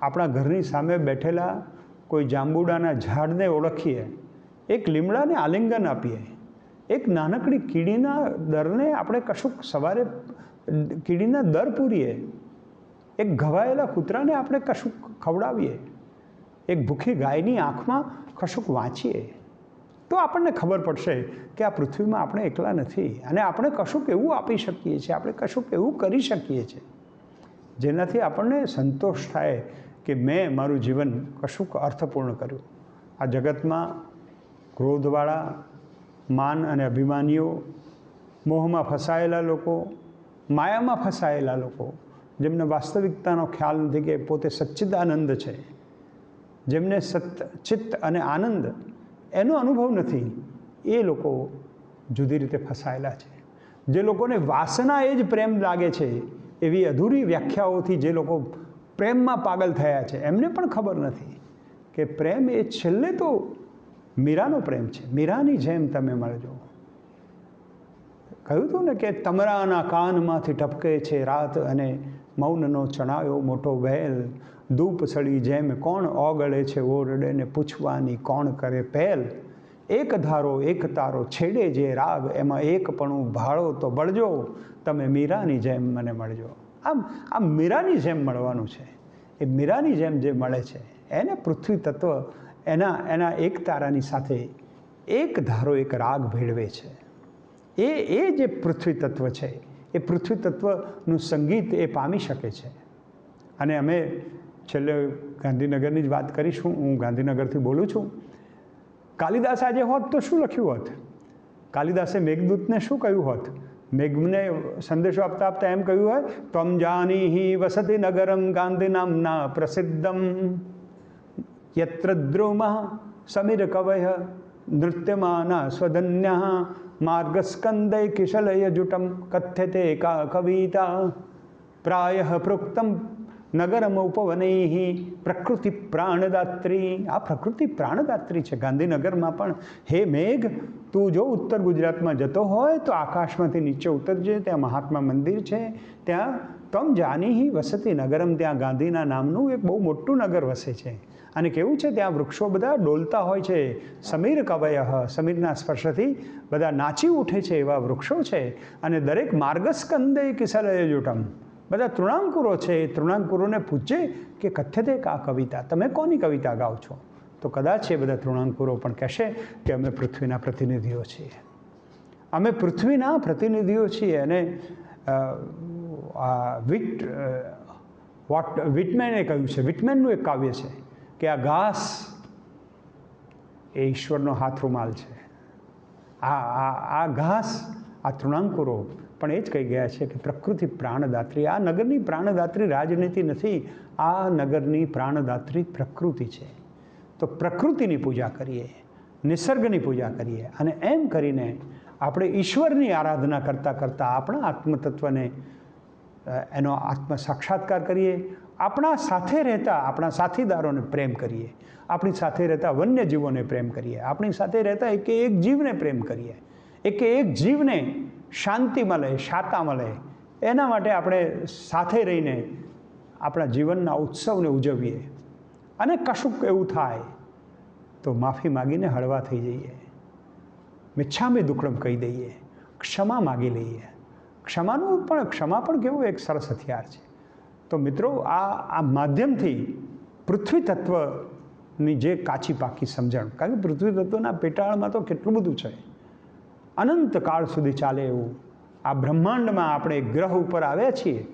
આપણા ઘરની સામે બેઠેલા કોઈ જાંબુડાના ઝાડને ઓળખીએ, એક લીમડાને આલિંગન આપીએ, એક નાનકડી કીડીના દરને આપણે કશુંક સવારે કીડીના દર પૂરીએ, એક ઘવાયેલા કૂતરાને આપણે કશુંક ખવડાવીએ, એક ભૂખી ગાયની આંખમાં કશુંક વાંચીએ, તો આપણને ખબર પડશે કે આ પૃથ્વીમાં આપણે એકલા નથી અને આપણે કશુંક એવું આપી શકીએ છીએ, આપણે કશુંક એવું કરી શકીએ છીએ જેનાથી આપણને સંતોષ થાય કે મેં મારું જીવન કશુંક અર્થપૂર્ણ કર્યું. આ જગતમાં ક્રોધવાળા, માન અને અભિમાનીઓ, મોહમાં ફસાયેલા લોકો, માયામાં ફસાયેલા લોકો, જેમને વાસ્તવિકતાનો ખ્યાલ નથી કે પોતે સચ્ચિદાનંદ છે, જેમને ચિત્ત અને આનંદ એનો અનુભવ નથી, એ લોકો જુદી રીતે ફસાયેલા છે. જે લોકોને વાસના એ જ પ્રેમ લાગે છે, એવી અધૂરી વ્યાખ્યાઓથી જે લોકો પ્રેમમાં પાગલ થયા છે, એમને પણ ખબર નથી કે પ્રેમ એ છેલ્લે તો મીરાનો પ્રેમ છે. મીરાની જેમ તમે મળજો. કહ્યું હતું ને કે તમરાના કાનમાંથી ટપકે છે રાત અને મૌનનો ચણાયો મોટો વહેલ, ધૂપ સળી જેમ કોણ ઓગળે છે ઓરડે ને પૂછવાની કોણ કરે પહેલ, એક ધારો એક તારો છેડે જે રાગ એમાં એકપણું ભાળો તો બળજો, તમે મીરાની જેમ મને મળજો. આમ મીરાની જેમ મળવાનું છે. એ મીરાની જેમ જે મળે છે એને પૃથ્વી તત્વ એના એક તારાની સાથે એક ધારો એક રાગ ભેળવે છે. એ જે પૃથ્વી તત્વ છે એ પૃથ્વી તત્વનું સંગીત એ પામી શકે છે. અને અમે છેલ્લે ગાંધીનગરની જ વાત કરીશું. હું ગાંધીનગરથી બોલું છું. કાલિદાસ આજે હોત તો શું લખ્યું હોત? કાલિદાસે મેઘદૂતને શું કહ્યું હોત? મેઘને સંદેશો આપતા આપતા એમ કહ્યું હોય, ત્વમ જાનીહિ વસતિ નગરમ ગાંધી નામના પ્રસિદ્ધમ યત્ર દ્રુમઃ સમીર કવય નૃત્યમાના સ્વધન્યઃ માર્ગસ્કંદૈ કિશલય જુટમ કથ્યતે કા કવિતા પ્રાયઃ પ્રોક્તમ નગરમ ઉપવનૈઃ પ્રકૃતિ પ્રાણદાત્રી. આ પ્રકૃતિ પ્રાણદાત્રી છે. ગાંધીનગરમાં પણ હે મેઘ, તું જો ઉત્તર ગુજરાતમાં જતો હોય તો આકાશમાંથી નીચે ઉતરજે. ત્યાં મહાત્મા મંદિર છે, ત્યાં તમ જાનીહિ વસતિ નગરમ, ત્યાં ગાંધીના નામનું એક બહુ મોટું નગર વસે છે. અને કેવું છે, ત્યાં વૃક્ષો બધા ડોલતા હોય છે. સમીર કવય, સમીરના સ્પર્શથી બધા નાચી ઉઠે છે એવા વૃક્ષો છે. અને દરેક માર્ગસ્કંદે કિશલય જુટમ, બધા તૃણાંકુરો છે. એ તૃણાંકુરોને પૂછે કે કથ્યતે કા કવિતા, તમે કોની કવિતા ગાઓ છો? તો કદાચ એ બધા તૃણાંકુરો પણ કહેશે કે અમે પૃથ્વીના પ્રતિનિધિઓ છીએ, અમે પૃથ્વીના પ્રતિનિધિઓ છીએ. અને વિટમેને કહ્યું છે, વિટમેનનું એક કાવ્ય છે કે આ ઘાસ એ ઈશ્વરનો હાથ રૂમાલ છે. આ ઘાસ, આ તૃણાંકુરો પણ એ જ કહી ગયા છે કે પ્રકૃતિ પ્રાણદાત્રી. આ નગરની પ્રાણદાત્રી રાજનીતિ નથી, આ નગરની પ્રાણદાત્રી પ્રકૃતિ છે. તો પ્રકૃતિની પૂજા કરીએ, નિસર્ગની પૂજા કરીએ, અને એમ કરીને આપણે ઈશ્વરની આરાધના કરતાં કરતાં આપણા આત્મતત્વને એનો આત્મ સાક્ષાત્કાર કરીએ. આપણા સાથે રહેતા આપણા સાથીદારોને પ્રેમ કરીએ, આપણી સાથે રહેતા વન્યજીવોને પ્રેમ કરીએ, આપણી સાથે રહેતા એક એક જીવને પ્રેમ કરીએ, એક એક જીવને શાંતિ મળે, શાતા મળે. એના માટે આપણે સાથે રહીને આપણા જીવનના ઉત્સવને ઉજવીએ. અને કશુંક એવું થાય તો માફી માગીને હળવા થઈ જઈએ, મિચ્છામી દુક્કડમ કહી દઈએ, ક્ષમા માગી લઈએ. ક્ષમા પણ કેવું એક સરસ હથિયાર છે. તો મિત્રો, આ માધ્યમથી પૃથ્વી તત્વની જે કાચી પાકી સમજણ, કારણ કે પૃથ્વી તત્વના પેટાળમાં તો કેટલું બધું છે, અનંત કાળ સુધી ચાલે એવું. આ બ્રહ્માંડમાં આપણે ગ્રહ ઉપર આવ્યા છીએ,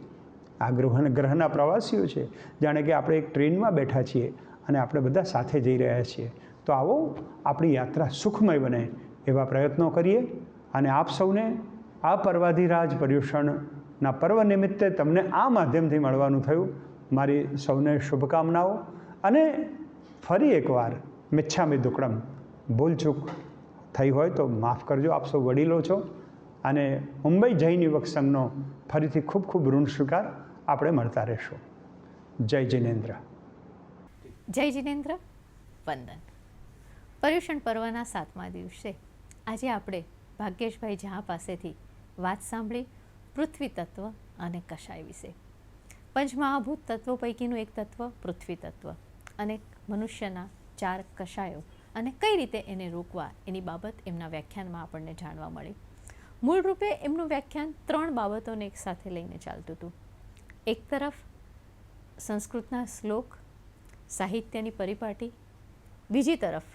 આ ગ્રહના પ્રવાસીઓ છે. જાણે કે આપણે એક ટ્રેનમાં બેઠા છીએ અને આપણે બધા સાથે જઈ રહ્યા છીએ. તો આવો આપણી યાત્રા સુખમય બને એવા પ્રયત્નો કરીએ. અને આપ સૌને આ પર્વાધિરાજ પર્યુષણ ના પર્વ નિમિત્તે તમને આ માધ્યમથી મળવાનું થયું. મારી સૌને શુભકામનાઓ. અને ફરી એકવાર મિચ્છામી દુક્કડમ, ભૂલચૂક થઈ હોય તો માફ કરજો, આપ સૌ વડીલો છો. અને મુંબઈ જૈન યુવક સંઘનો ફરીથી ખૂબ ખૂબ ઋણ સ્વીકાર. આપણે મળતા રહેશું. જય જિનેન્દ્ર. જય જિનેન્દ્ર. વંદન. પર્યુષણ પર્વના 7મા દિવસે આજે આપણે ભાગ્યેશભાઈ ઝા પાસેથી વાત સાંભળી પૃથ્વી તત્વ અને કષાય વિશે. પંચમહાભૂત તત્વો પૈકીનું એક તત્વ પૃથ્વી તત્વ અને મનુષ્યના 4 કષાયો અને કઈ રીતે એને રોકવા એની બાબત એમના વ્યાખ્યાનમાં આપણને જાણવા મળી. મૂળ રૂપે એમનું વ્યાખ્યાન 3 બાબતોને એક સાથે લઈને ચાલતું હતું. એક તરફ સંસ્કૃતના શ્લોક, સાહિત્યની પરિપાટી, બીજી તરફ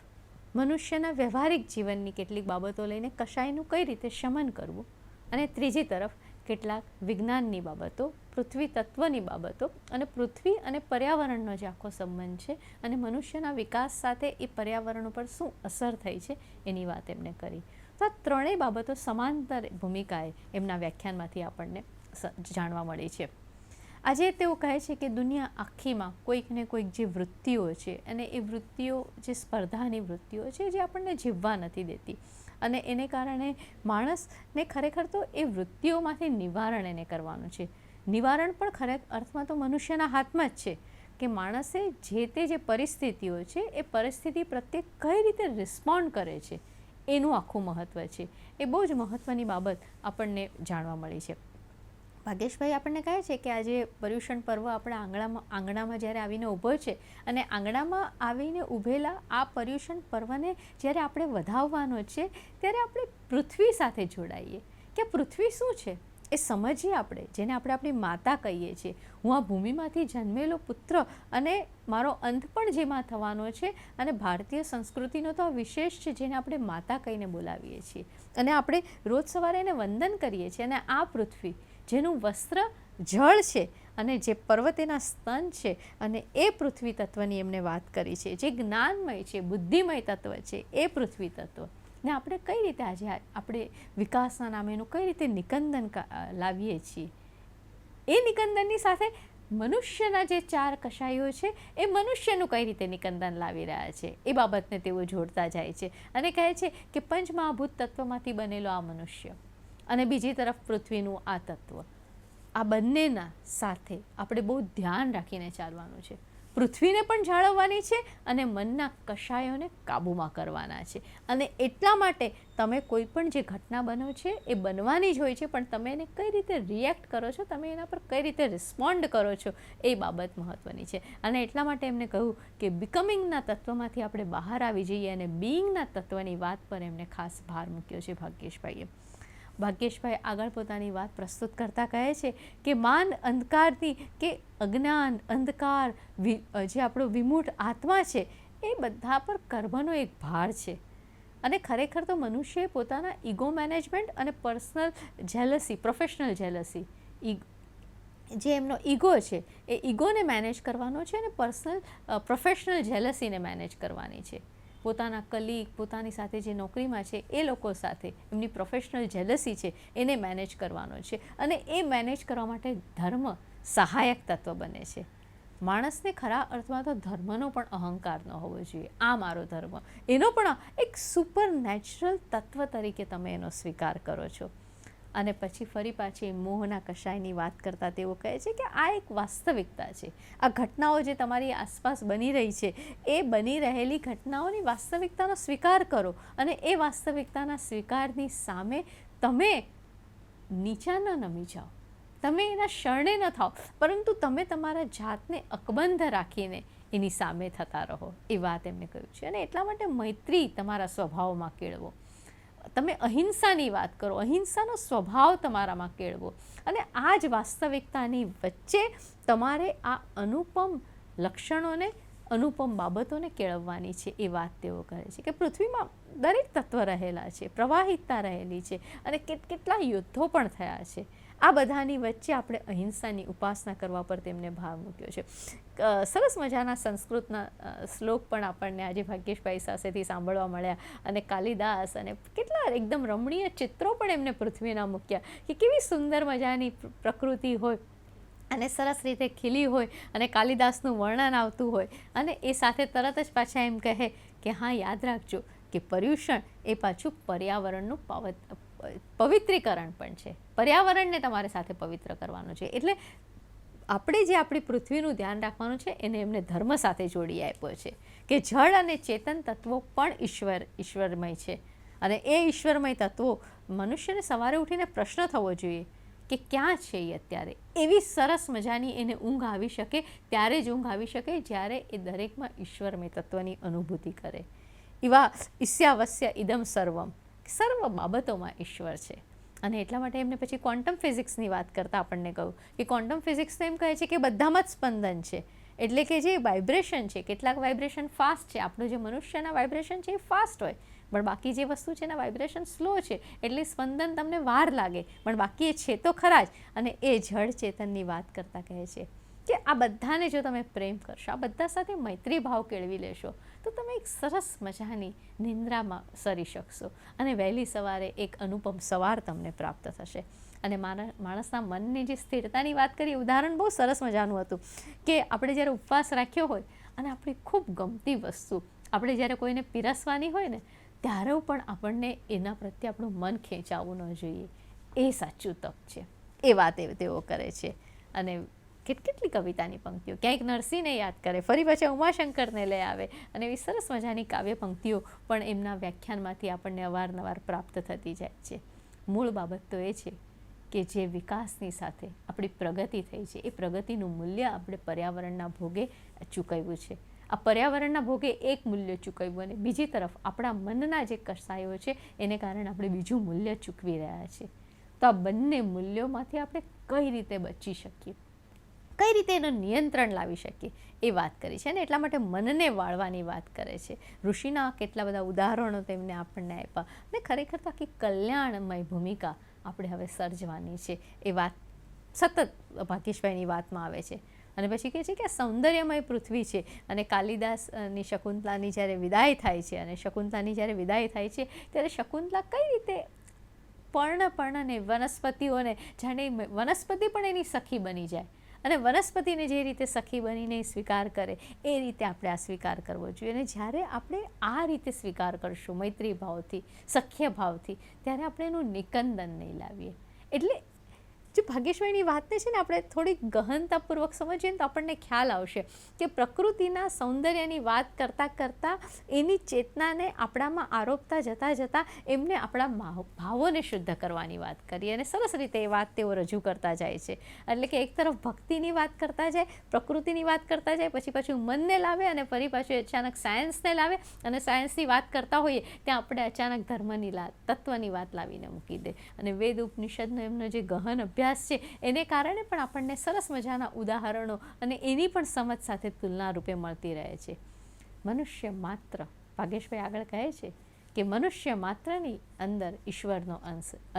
મનુષ્યના વ્યવહારિક જીવનની કેટલીક બાબતો લઈને કષાયનું કઈ રીતે શમન કરવું, અને ત્રીજી તરફ કેટલાક વિજ્ઞાનની બાબતો, પૃથ્વી તત્વની બાબતો અને પૃથ્વી અને પર્યાવરણનો જે આખો સંબંધ છે અને મનુષ્યના વિકાસ સાથે એ પર્યાવરણ ઉપર શું અસર થઈ છે એની વાત એમણે કરી. તો આ ત્રણેય બાબતો સમાંતર ભૂમિકાએ એમના વ્યાખ્યાનમાંથી આપણને જાણવા મળી છે. આજે તેઓ કહે છે કે દુનિયા આખીમાં કોઈક ને કોઈક જે વૃત્તિઓ છે અને એ વૃત્તિઓ જે સ્પર્ધાની વૃત્તિઓ છે જે આપણને જીવવા નથી દેતી, અને એને કારણે માણસને ખરેખર તો એ વૃત્તિઓમાંથી નિવારણ એને કરવાનું છે. નિવારણ પણ ખરેખર અર્થમાં તો મનુષ્યના હાથમાં જ છે કે માણસે જે તે જે પરિસ્થિતિઓ છે એ પરિસ્થિતિ પ્રત્યે કઈ રીતે રિસ્પોન્ડ કરે છે એનું આખું મહત્ત્વ છે. એ બહુ જ મહત્ત્વની બાબત આપણને જાણવા મળી છે. ભાગ્યેશભાઈ આપણને કહે છે કે આજે પર્યુષણ પર્વ આપણા આંગણામાં જ્યારે આવીને ઊભો છે અને આંગણામાં આવીને ઊભેલા આ પર્યુષણ પર્વને જ્યારે આપણે વધાવવાનો છે ત્યારે આપણે પૃથ્વી સાથે જોડાઈએ કે પૃથ્વી શું છે એ સમજીએ આપણે, જેને આપણે આપણી માતા કહીએ છીએ. હું આ ભૂમિમાંથી જન્મેલો પુત્ર અને મારો અંત પણ જેમાં થવાનો છે, અને ભારતીય સંસ્કૃતિનો તો આ વિશેષ છે જેને આપણે માતા કહીને બોલાવીએ છીએ, અને આપણે રોજ સવારે એને વંદન કરીએ છીએ. અને આ પૃથ્વી જેનું વસ્ત્ર જળ છે અને જે પર્વતેના સ્તન છે, અને એ પૃથ્વી તત્વની એમને વાત કરી છે, જે જ્ઞાનમય છે, બુદ્ધિમય તત્વ છે, એ પૃથ્વી તત્વ ને આપણે કઈ રીતે આજે આપણે વિકાસના નામે એનું કઈ રીતે નિકંદન લાવીએ છીએ. એ નિકંદનની સાથે મનુષ્યના જે 4 કષાયો છે એ મનુષ્યનું કઈ રીતે નિકંદન લાવી રહ્યા છે એ બાબતને તેઓ જોડતા જાય છે અને કહે છે કે પંચમહાભૂત તત્વમાંથી બનેલો આ મનુષ્ય અને બીજી તરફ પૃથ્વીનું આ તત્વ, આ બંનેના સાથે આપણે બહુ ધ્યાન રાખીને ચાલવાનું છે. પૃથ્વીને પણ જાળવવાની છે અને મનના કષાયોને કાબૂમાં કરવાના છે. અને એટલા માટે તમે કોઈ પણ જે ઘટના બનો છે એ બનવાની જ હોય છે, પણ તમે એને કઈ રીતે રિએક્ટ કરો છો, તમે એના પર કઈ રીતે રિસ્પોન્ડ કરો છો એ બાબત મહત્ત્વની છે. અને એટલા માટે એમને કહ્યું કે બિકમિંગના તત્વમાંથી આપણે બહાર આવી જઈએ, અને બીઇંગના તત્વની વાત પર એમને ખાસ ભાર મૂક્યો છે ભાગ્યેશભાઈએ. ભાગ્યેશભાઈ આગળ પોતાની વાત પ્રસ્તુત કરતા કહે છે કે માન અંધકારથી કે અજ્ઞાન અંધકાર જે આપણો વિમૂઢ આત્મા છે એ બધા પર કર્મનો એક ભાર છે. અને ખરેખર તો મનુષ્યએ પોતાના ઈગો મેનેજમેન્ટ અને પર્સનલ જેલસી, પ્રોફેશનલ જેલસી, જે એમનો ઈગો છે એ ઈગોને મેનેજ કરવાનો છે અને પ્રોફેશનલ જેલસીને મેનેજ કરવાની છે. પોતાના કલીગ, પોતાની સાથે જે નોકરીમાં છે એ લોકો સાથે એમની પ્રોફેશનલ જેલસી છે એને મેનેજ કરવાનો છે. અને એ મેનેજ કરવા માટે ધર્મ સહાયક તત્વ બને છે. માણસને ખરા અર્થમાં તો ધર્મનો પણ અહંકાર ન હોવો જોઈએ. આ મારો ધર્મ, એનો પણ એક સુપર નેચરલ તત્વ તરીકે તમે એનો સ્વીકાર કરો છો. અને પછી ફરી પાછી મોહના કષાયની વાત કરતાં તેઓ કહે છે કે આ એક વાસ્તવિકતા છે. આ ઘટનાઓ જે તમારી આસપાસ બની રહી છે એ બની રહેલી ઘટનાઓની વાસ્તવિકતાનો સ્વીકાર કરો, અને એ વાસ્તવિકતાના સ્વીકારની સામે તમે નીચા ન નમી જાઓ, તમે એના શરણે ન થાઓ, પરંતુ તમે તમારા જાતને અકબંધ રાખીને એની સામે થતા રહો. એ વાત એમને કહ્યું છે. અને એટલા માટે મૈત્રી તમારા સ્વભાવમાં કેળવો, તમે અહિંસાની વાત કરો, અહિંસાનો સ્વભાવ તમારામાં કેળવો. અને આ જ વાસ્તવિકતાની વચ્ચે તમારે આ અનુપમ લક્ષણોને અનુપમ બાબતોને કેળવવાની છે એ વાત તેઓ કરે છે કે પૃથ્વીમાં દરેક તત્વ રહેલા છે, પ્રવાહિતતા રહેલી છે અને કેટલા યુદ્ધો પણ થયા છે. આ બધાની વચ્ચે આપણે અહિંસાની ઉપાસના કરવા પર તેમને ભાર મૂક્યો છે. સરસ મજાના સંસ્કૃતના શ્લોક પણ આપણને આજે ભાગ્યેશભાઈ પાસેથી સાંભળવા મળ્યા અને કાલિદાસ અને કેટલા એકદમ રમણીય ચિત્રો પણ એમને પૃથ્વીના મૂક્યા કે કેવી સુંદર મજાની પ્રકૃતિ હોય અને સરસ રીતે ખીલી હોય અને કાલિદાસનું વર્ણન આવતું હોય અને એ સાથે તરત જ પાછા એમ કહે કે હા, યાદ રાખજો કે પર્યુષણ એ પાછું પર્યાવરણનું પવિત્રીકરણ પણ છે. પર્યાવરણને તમારે સાથે પવિત્ર કરવાનું છે. એટલે આપણે જે આપણી પૃથ્વીનું ધ્યાન રાખવાનું છે એને એમને ધર્મ સાથે જોડી આપ્યો છે કે જળ અને ચેતન તત્વો પણ ઈશ્વરમય છે અને એ ઈશ્વરમય તત્વો મનુષ્યને સવારે ઉઠીને પ્રશ્ન થવો જોઈએ કે ક્યાં છે એ અત્યારે. એવી સરસ મજાની એને ઊંઘ આવી શકે, ત્યારે જ ઊંઘ આવી શકે જ્યારે એ દરેકમાં ઈશ્વરમય તત્વની અનુભૂતિ કરે. એવા ઈસ્યાવસ્ય ઇદમ સર્વમ, સર્વ બાબતોમાં ઈશ્વર છે. અને એટલા માટે એમને પછી ક્વોન્ટમ ફિઝિક્સની વાત કરતાં આપણને કહ્યું કે ક્વોન્ટમ ફિઝિક્સ તો એમ કહે છે કે બધામાં જ સ્પંદન છે. એટલે કે જે વાઇબ્રેશન છે, કેટલાક વાઇબ્રેશન ફાસ્ટ છે, આપણું જે મનુષ્યના વાઇબ્રેશન છે એ ફાસ્ટ હોય, પણ બાકી જે વસ્તુ છે એના વાઇબ્રેશન સ્લો છે, એટલે સ્પંદન તમને વાર લાગે, પણ બાકી એ છે તો ખરા જ. અને એ જળ ચેતનની વાત કરતાં કહે છે કે આ બધાને જો તમે પ્રેમ કરશો, આ બધા સાથે મૈત્રી ભાવ કેળવી લેશો, તો તમે એક સરસ મજાની નિંદ્રામાં સરી શકશો અને વહેલી સવારે એક અનુપમ સવાર તમને પ્રાપ્ત થશે. અને માણસના મનની જે સ્થિરતાની વાત કરીએ, ઉદાહરણ બહુ સરસ મજાનું હતું કે આપણે જ્યારે ઉપવાસ રાખ્યો હોય અને આપણી ખૂબ ગમતી વસ્તુ આપણે જ્યારે કોઈને પીરસવાની હોય ને, ત્યારે પણ આપણને એના પ્રત્યે આપણું મન ખેંચાવવું ન જોઈએ. એ સાચું તપ છે. એ વાત તેઓ કરે છે. અને કેટલી કવિતાની પંક્તિઓ, ક્યાંક નરસિંહને યાદ કરે, ફરી પાછા ઉમાશંકરને લઈ આવે અને એવી સરસ મજાની કાવ્ય પંક્તિઓ પણ એમના વ્યાખ્યાનમાંથી આપણને અવારનવાર પ્રાપ્ત થતી જાય છે. મૂળ બાબત તો એ છે કે જે વિકાસની સાથે આપણી પ્રગતિ થઈ છે, એ પ્રગતિનું મૂલ્ય આપણે પર્યાવરણના ભોગે ચૂકવ્યું છે. આ પર્યાવરણના ભોગે એક મૂલ્ય ચૂકવ્યું અને બીજી તરફ આપણા મનના જે કસાયો છે એને કારણે આપણે બીજું મૂલ્ય ચૂકવી રહ્યા છીએ. તો આ બંને મૂલ્યોમાંથી આપણે કઈ રીતે બચી શકીએ, કઈ રીતે એનું નિયંત્રણ લાવી શકીએ, એ વાત કરી છે. અને એટલા માટે મનને વાળવાની વાત કરે છે. ઋષિના કેટલા બધા ઉદાહરણો તેમને આપણને આપ્યા અને ખરેખર તો આખી કલ્યાણમય ભૂમિકા આપણે હવે સર્જવાની છે. એ વાત સતત ભાગ્યેશભાઈની વાતમાં આવે છે. અને પછી કહે છે કે આ સૌંદર્યમય પૃથ્વી છે અને કાલિદાસની શકુંતલાની જ્યારે વિદાય થાય છે અને શકુંતલાની જ્યારે વિદાય થાય છે ત્યારે શકુંતલા કઈ રીતે પર્ણને વનસ્પતિઓને, જાણે વનસ્પતિ પણ એની સખી બની જાય અને વનસ્પતિને જે રીતે સખી બનીને સ્વીકાર કરે એ રીતે આપણે આ સ્વીકાર કરવો જોઈએ. અને જ્યારે આપણે આ રીતે સ્વીકાર કરશું મૈત્રી ભાવથી, સખ્ય ભાવથી, ત્યારે આપણે એનું નિકંદન નહીં લાવીએ. એટલે જે ભાગ્યેશભાઈની વાતને છે ને આપણે થોડીક ગહનતાપૂર્વક સમજીએ ને તો આપણને ખ્યાલ આવશે કે પ્રકૃતિના સૌંદર્યની વાત કરતાં કરતાં એની ચેતનાને આપણામાં આરોપતા જતાં એમને આપણા ભાવોને શુદ્ધ કરવાની વાત કરી અને સરસ રીતે એ વાત તેઓ રજૂ કરતા જાય છે. એટલે કે એક તરફ ભક્તિની વાત કરતા જાય, પ્રકૃતિની વાત કરતા જાય, પછી પાછું મનને લાવે અને ફરી પાછું અચાનક સાયન્સને લાવે અને સાયન્સની વાત કરતા હોઈએ ત્યાં આપણે અચાનક ધર્મની તત્વની વાત લાવીને મૂકી દે. અને વેદ ઉપનિષદનો એમનો જે ગહન અભ્યાસ છે એને કારણે પણ આપણને સરસ મજાના ઉદાહરણો અને એની પણ સમજ સાથે તુલના રૂપે મળતી રહે છે. મનુષ્ય માત્ર, ભાગ્યેશભાઈ આગળ કહે છે કે મનુષ્ય માત્રની અંદર ઈશ્વરનો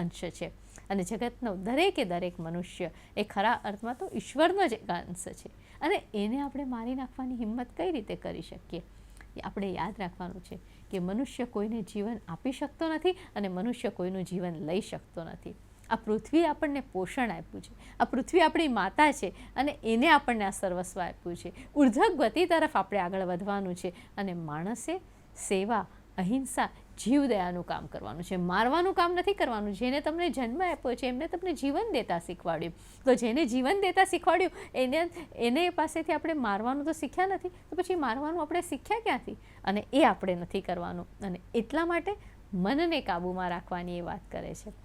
અંશ છે અને જગતનો દરેક મનુષ્ય એ ખરા અર્થમાં તો ઈશ્વરનો જ અંશ છે. અને એને આપણે મારી નાખવાની હિંમત કઈ રીતે કરી શકીએ? આપણે યાદ રાખવાનું છે કે મનુષ્ય કોઈને જીવન આપી શકતો નથી અને મનુષ્ય કોઈનું જીવન લઈ શકતો નથી. આ પૃથ્વી આપણને પોષણ આપ્યું છે, આ પૃથ્વી આપણી માતા છે અને એને આપણને આ સર્વસ્વ આપ્યું છે. ઉર્ધ્વ ગતિ તરફ આપણે આગળ વધવાનું છે અને માણસે સેવા, અહિંસા, જીવદયાનું કામ કરવાનું છે. મારવાનું કામ નથી કરવાનું. જેને તમને જન્મ આપ્યો છે એમને તમને જીવન દેતા શીખવાડ્યું, તો જેને જીવન દેતા શીખવાડ્યું એને પાસેથી આપણે મારવાનું તો શીખ્યા નથી, તો પછી મારવાનું આપણે શીખ્યા ક્યાંથી? અને એ આપણે નથી કરવાનું. અને એટલા માટે મનને કાબૂમાં રાખવાની એ વાત કરે છે.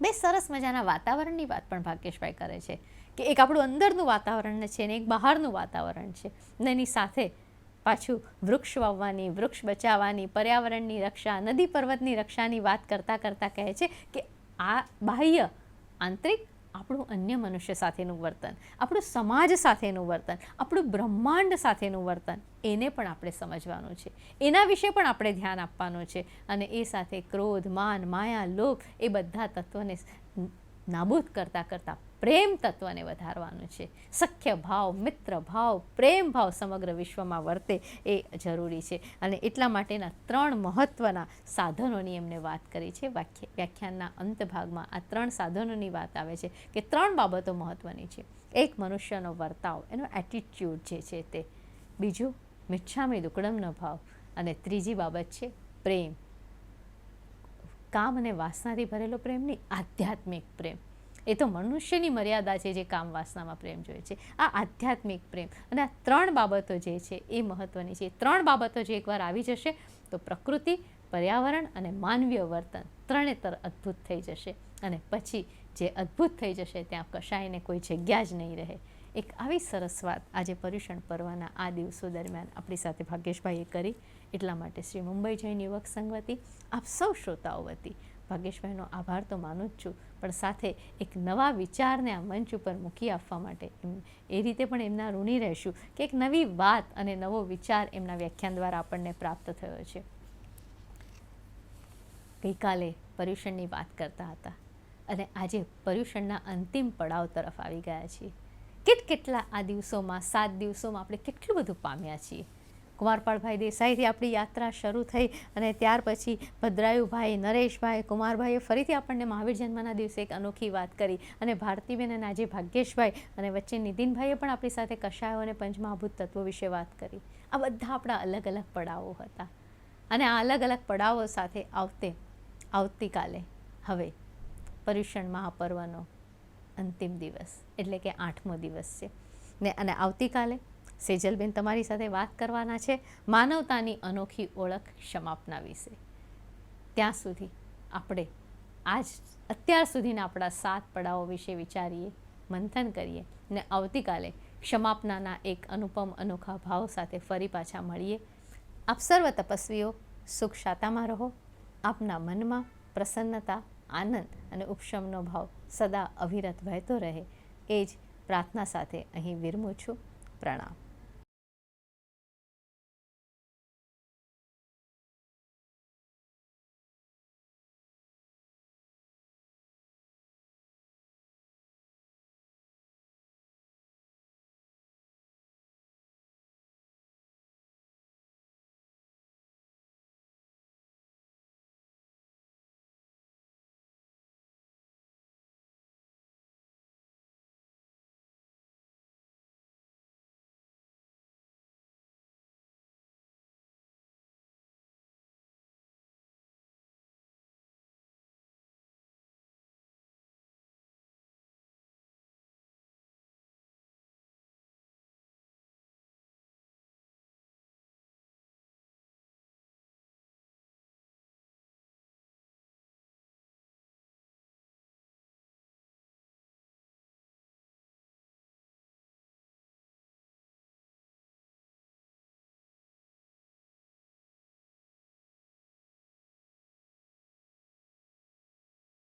બે સરસ મજાના વાતાવરણની વાત પણ ભાગ્યેશભાઈ કરે છે કે એક આપણું અંદરનું વાતાવરણ છે ને એક બહારનું વાતાવરણ છે. ને એની સાથે પાછું વૃક્ષ વાવવાની, વૃક્ષ બચાવવાની, પર્યાવરણની રક્ષા, નદી પર્વતની રક્ષાની વાત કરતાં કહે છે કે આ બાહ્ય, આંતરિક આપણું અન્ય મનુષ્ય સાથેનું વર્તન, આપણું સમાજ સાથેનું વર્તન, આપણું બ્રહ્માંડ સાથેનું વર્તન, એને પણ આપણે સમજવાનું છે, એના વિશે પણ આપણે ધ્યાન આપવાનું છે. અને એ સાથે ક્રોધ, માન, માયા, લોભ એ બધા તત્વોને નાબૂદ કરતાં કરતાં પ્રેમ તત્વને વધારવાનું છે. સખ્ય ભાવ, મિત્ર ભાવ, પ્રેમ ભાવ સમગ્ર વિશ્વમાં વર્તે એ જરૂરી છે. અને એટલા માટેના 3 મહત્ત્વના સાધનોની એમને વાત કરી છે. વ્યાખ્યાનના અંત ભાગમાં આ 3 સાધનોની વાત આવે છે કે 3 બાબતો મહત્ત્વની છે. એક, મનુષ્યનો વર્તાવ, એનો એટીટ્યૂડ જે છે તે. બીજું, મિચ્છામી દુક્કડમનો ભાવ. અને ત્રીજી બાબત છે પ્રેમ. કામ અને વાસનાથી ભરેલો પ્રેમ નહીં, આધ્યાત્મિક પ્રેમ. એ તો મનુષ્યની મર્યાદા છે જે કામ વાસનામાં પ્રેમ જોઈએ છે. આ આધ્યાત્મિક પ્રેમ અને આ 3 બાબતો જે છે એ મહત્ત્વની છે. 3 બાબતો જે એકવાર આવી જશે તો પ્રકૃતિ, પર્યાવરણ અને માનવીય વર્તન ત્રણેતર અદ્ભુત થઈ જશે. અને પછી જે અદ્ભુત થઈ જશે ત્યાં કશાયને કોઈ જગ્યા જ નહીં રહે. એક આવી સરસ વાત આજે પર્યુષણ પર્વના આ દિવસો દરમિયાન આપણી સાથે ભાગ્યેશભાઈએ કરી. એટલા માટે શ્રી મુંબઈ જૈન યુવક સંઘ વતી આપ સૌ શ્રોતાઓ વતી ભાગ્યેશભાઈનો આભાર તો માનું જ છું, પણ સાથે એક નવા વિચારને આ મંચ ઉપર મૂકી આપવા માટે એ રીતે પણ એમના ઋણી રહેશું કે એક નવી વાત અને નવો વિચાર એમના વ્યાખ્યાન દ્વારા આપણને પ્રાપ્ત થયો છે. ગઈકાલે પર્યુષણની વાત કરતા હતા અને આજે પર્યુષણના અંતિમ પડાવ તરફ આવી ગયા છીએ. કેટલા આ દિવસોમાં, 7 દિવસોમાં આપણે કેટલું બધું પામ્યા છીએ. કુમારપાળભાઈ દેસાઈથી આપણી યાત્રા શરૂ થઈ અને ત્યાર પછી ભદ્રાયુભાઈ, નરેશભાઈ, કુમારભાઈએ ફરીથી આપણને મહાવીર જન્મના દિવસે એક અનોખી વાત કરી. અને ભારતીબેન અને આજે ભાગ્યેશભાઈ અને વચ્ચે નીતિનભાઈએ પણ આપણી સાથે કશાયો અને પંચમહાભૂત તત્વો વિશે વાત કરી. આ બધા આપણા અલગ અલગ પડાવો હતા. અને આ અલગ અલગ પડાવો સાથે આવતીકાલે હવે પર્યુષણ મહાપર્વનો અંતિમ દિવસ એટલે કે 8મો દિવસ છે ને. અને આવતીકાલે સેજલબેન તમારી સાથે વાત કરવાના છે માનવતાની અનોખી ઓળખ ક્ષમાપના વિશે. ત્યાં સુધી આપણે અત્યાર સુધીના આપણા 7 પડાવો વિશે વિચારીએ, મંથન કરીએ ને આવતીકાલે ક્ષમાપનાના એક અનુપમ અનોખા ભાવ સાથે ફરી પાછા મળીએ. આપ સર્વ તપસ્વીઓ સુખ શાતામાં રહો. આપના મનમાં પ્રસન્નતા, આનંદ અને ઉપશમનો ભાવ સદા અવિરત વહેતો રહે એ જ પ્રાર્થના સાથે અહીં વિરમું છું. પ્રણામ.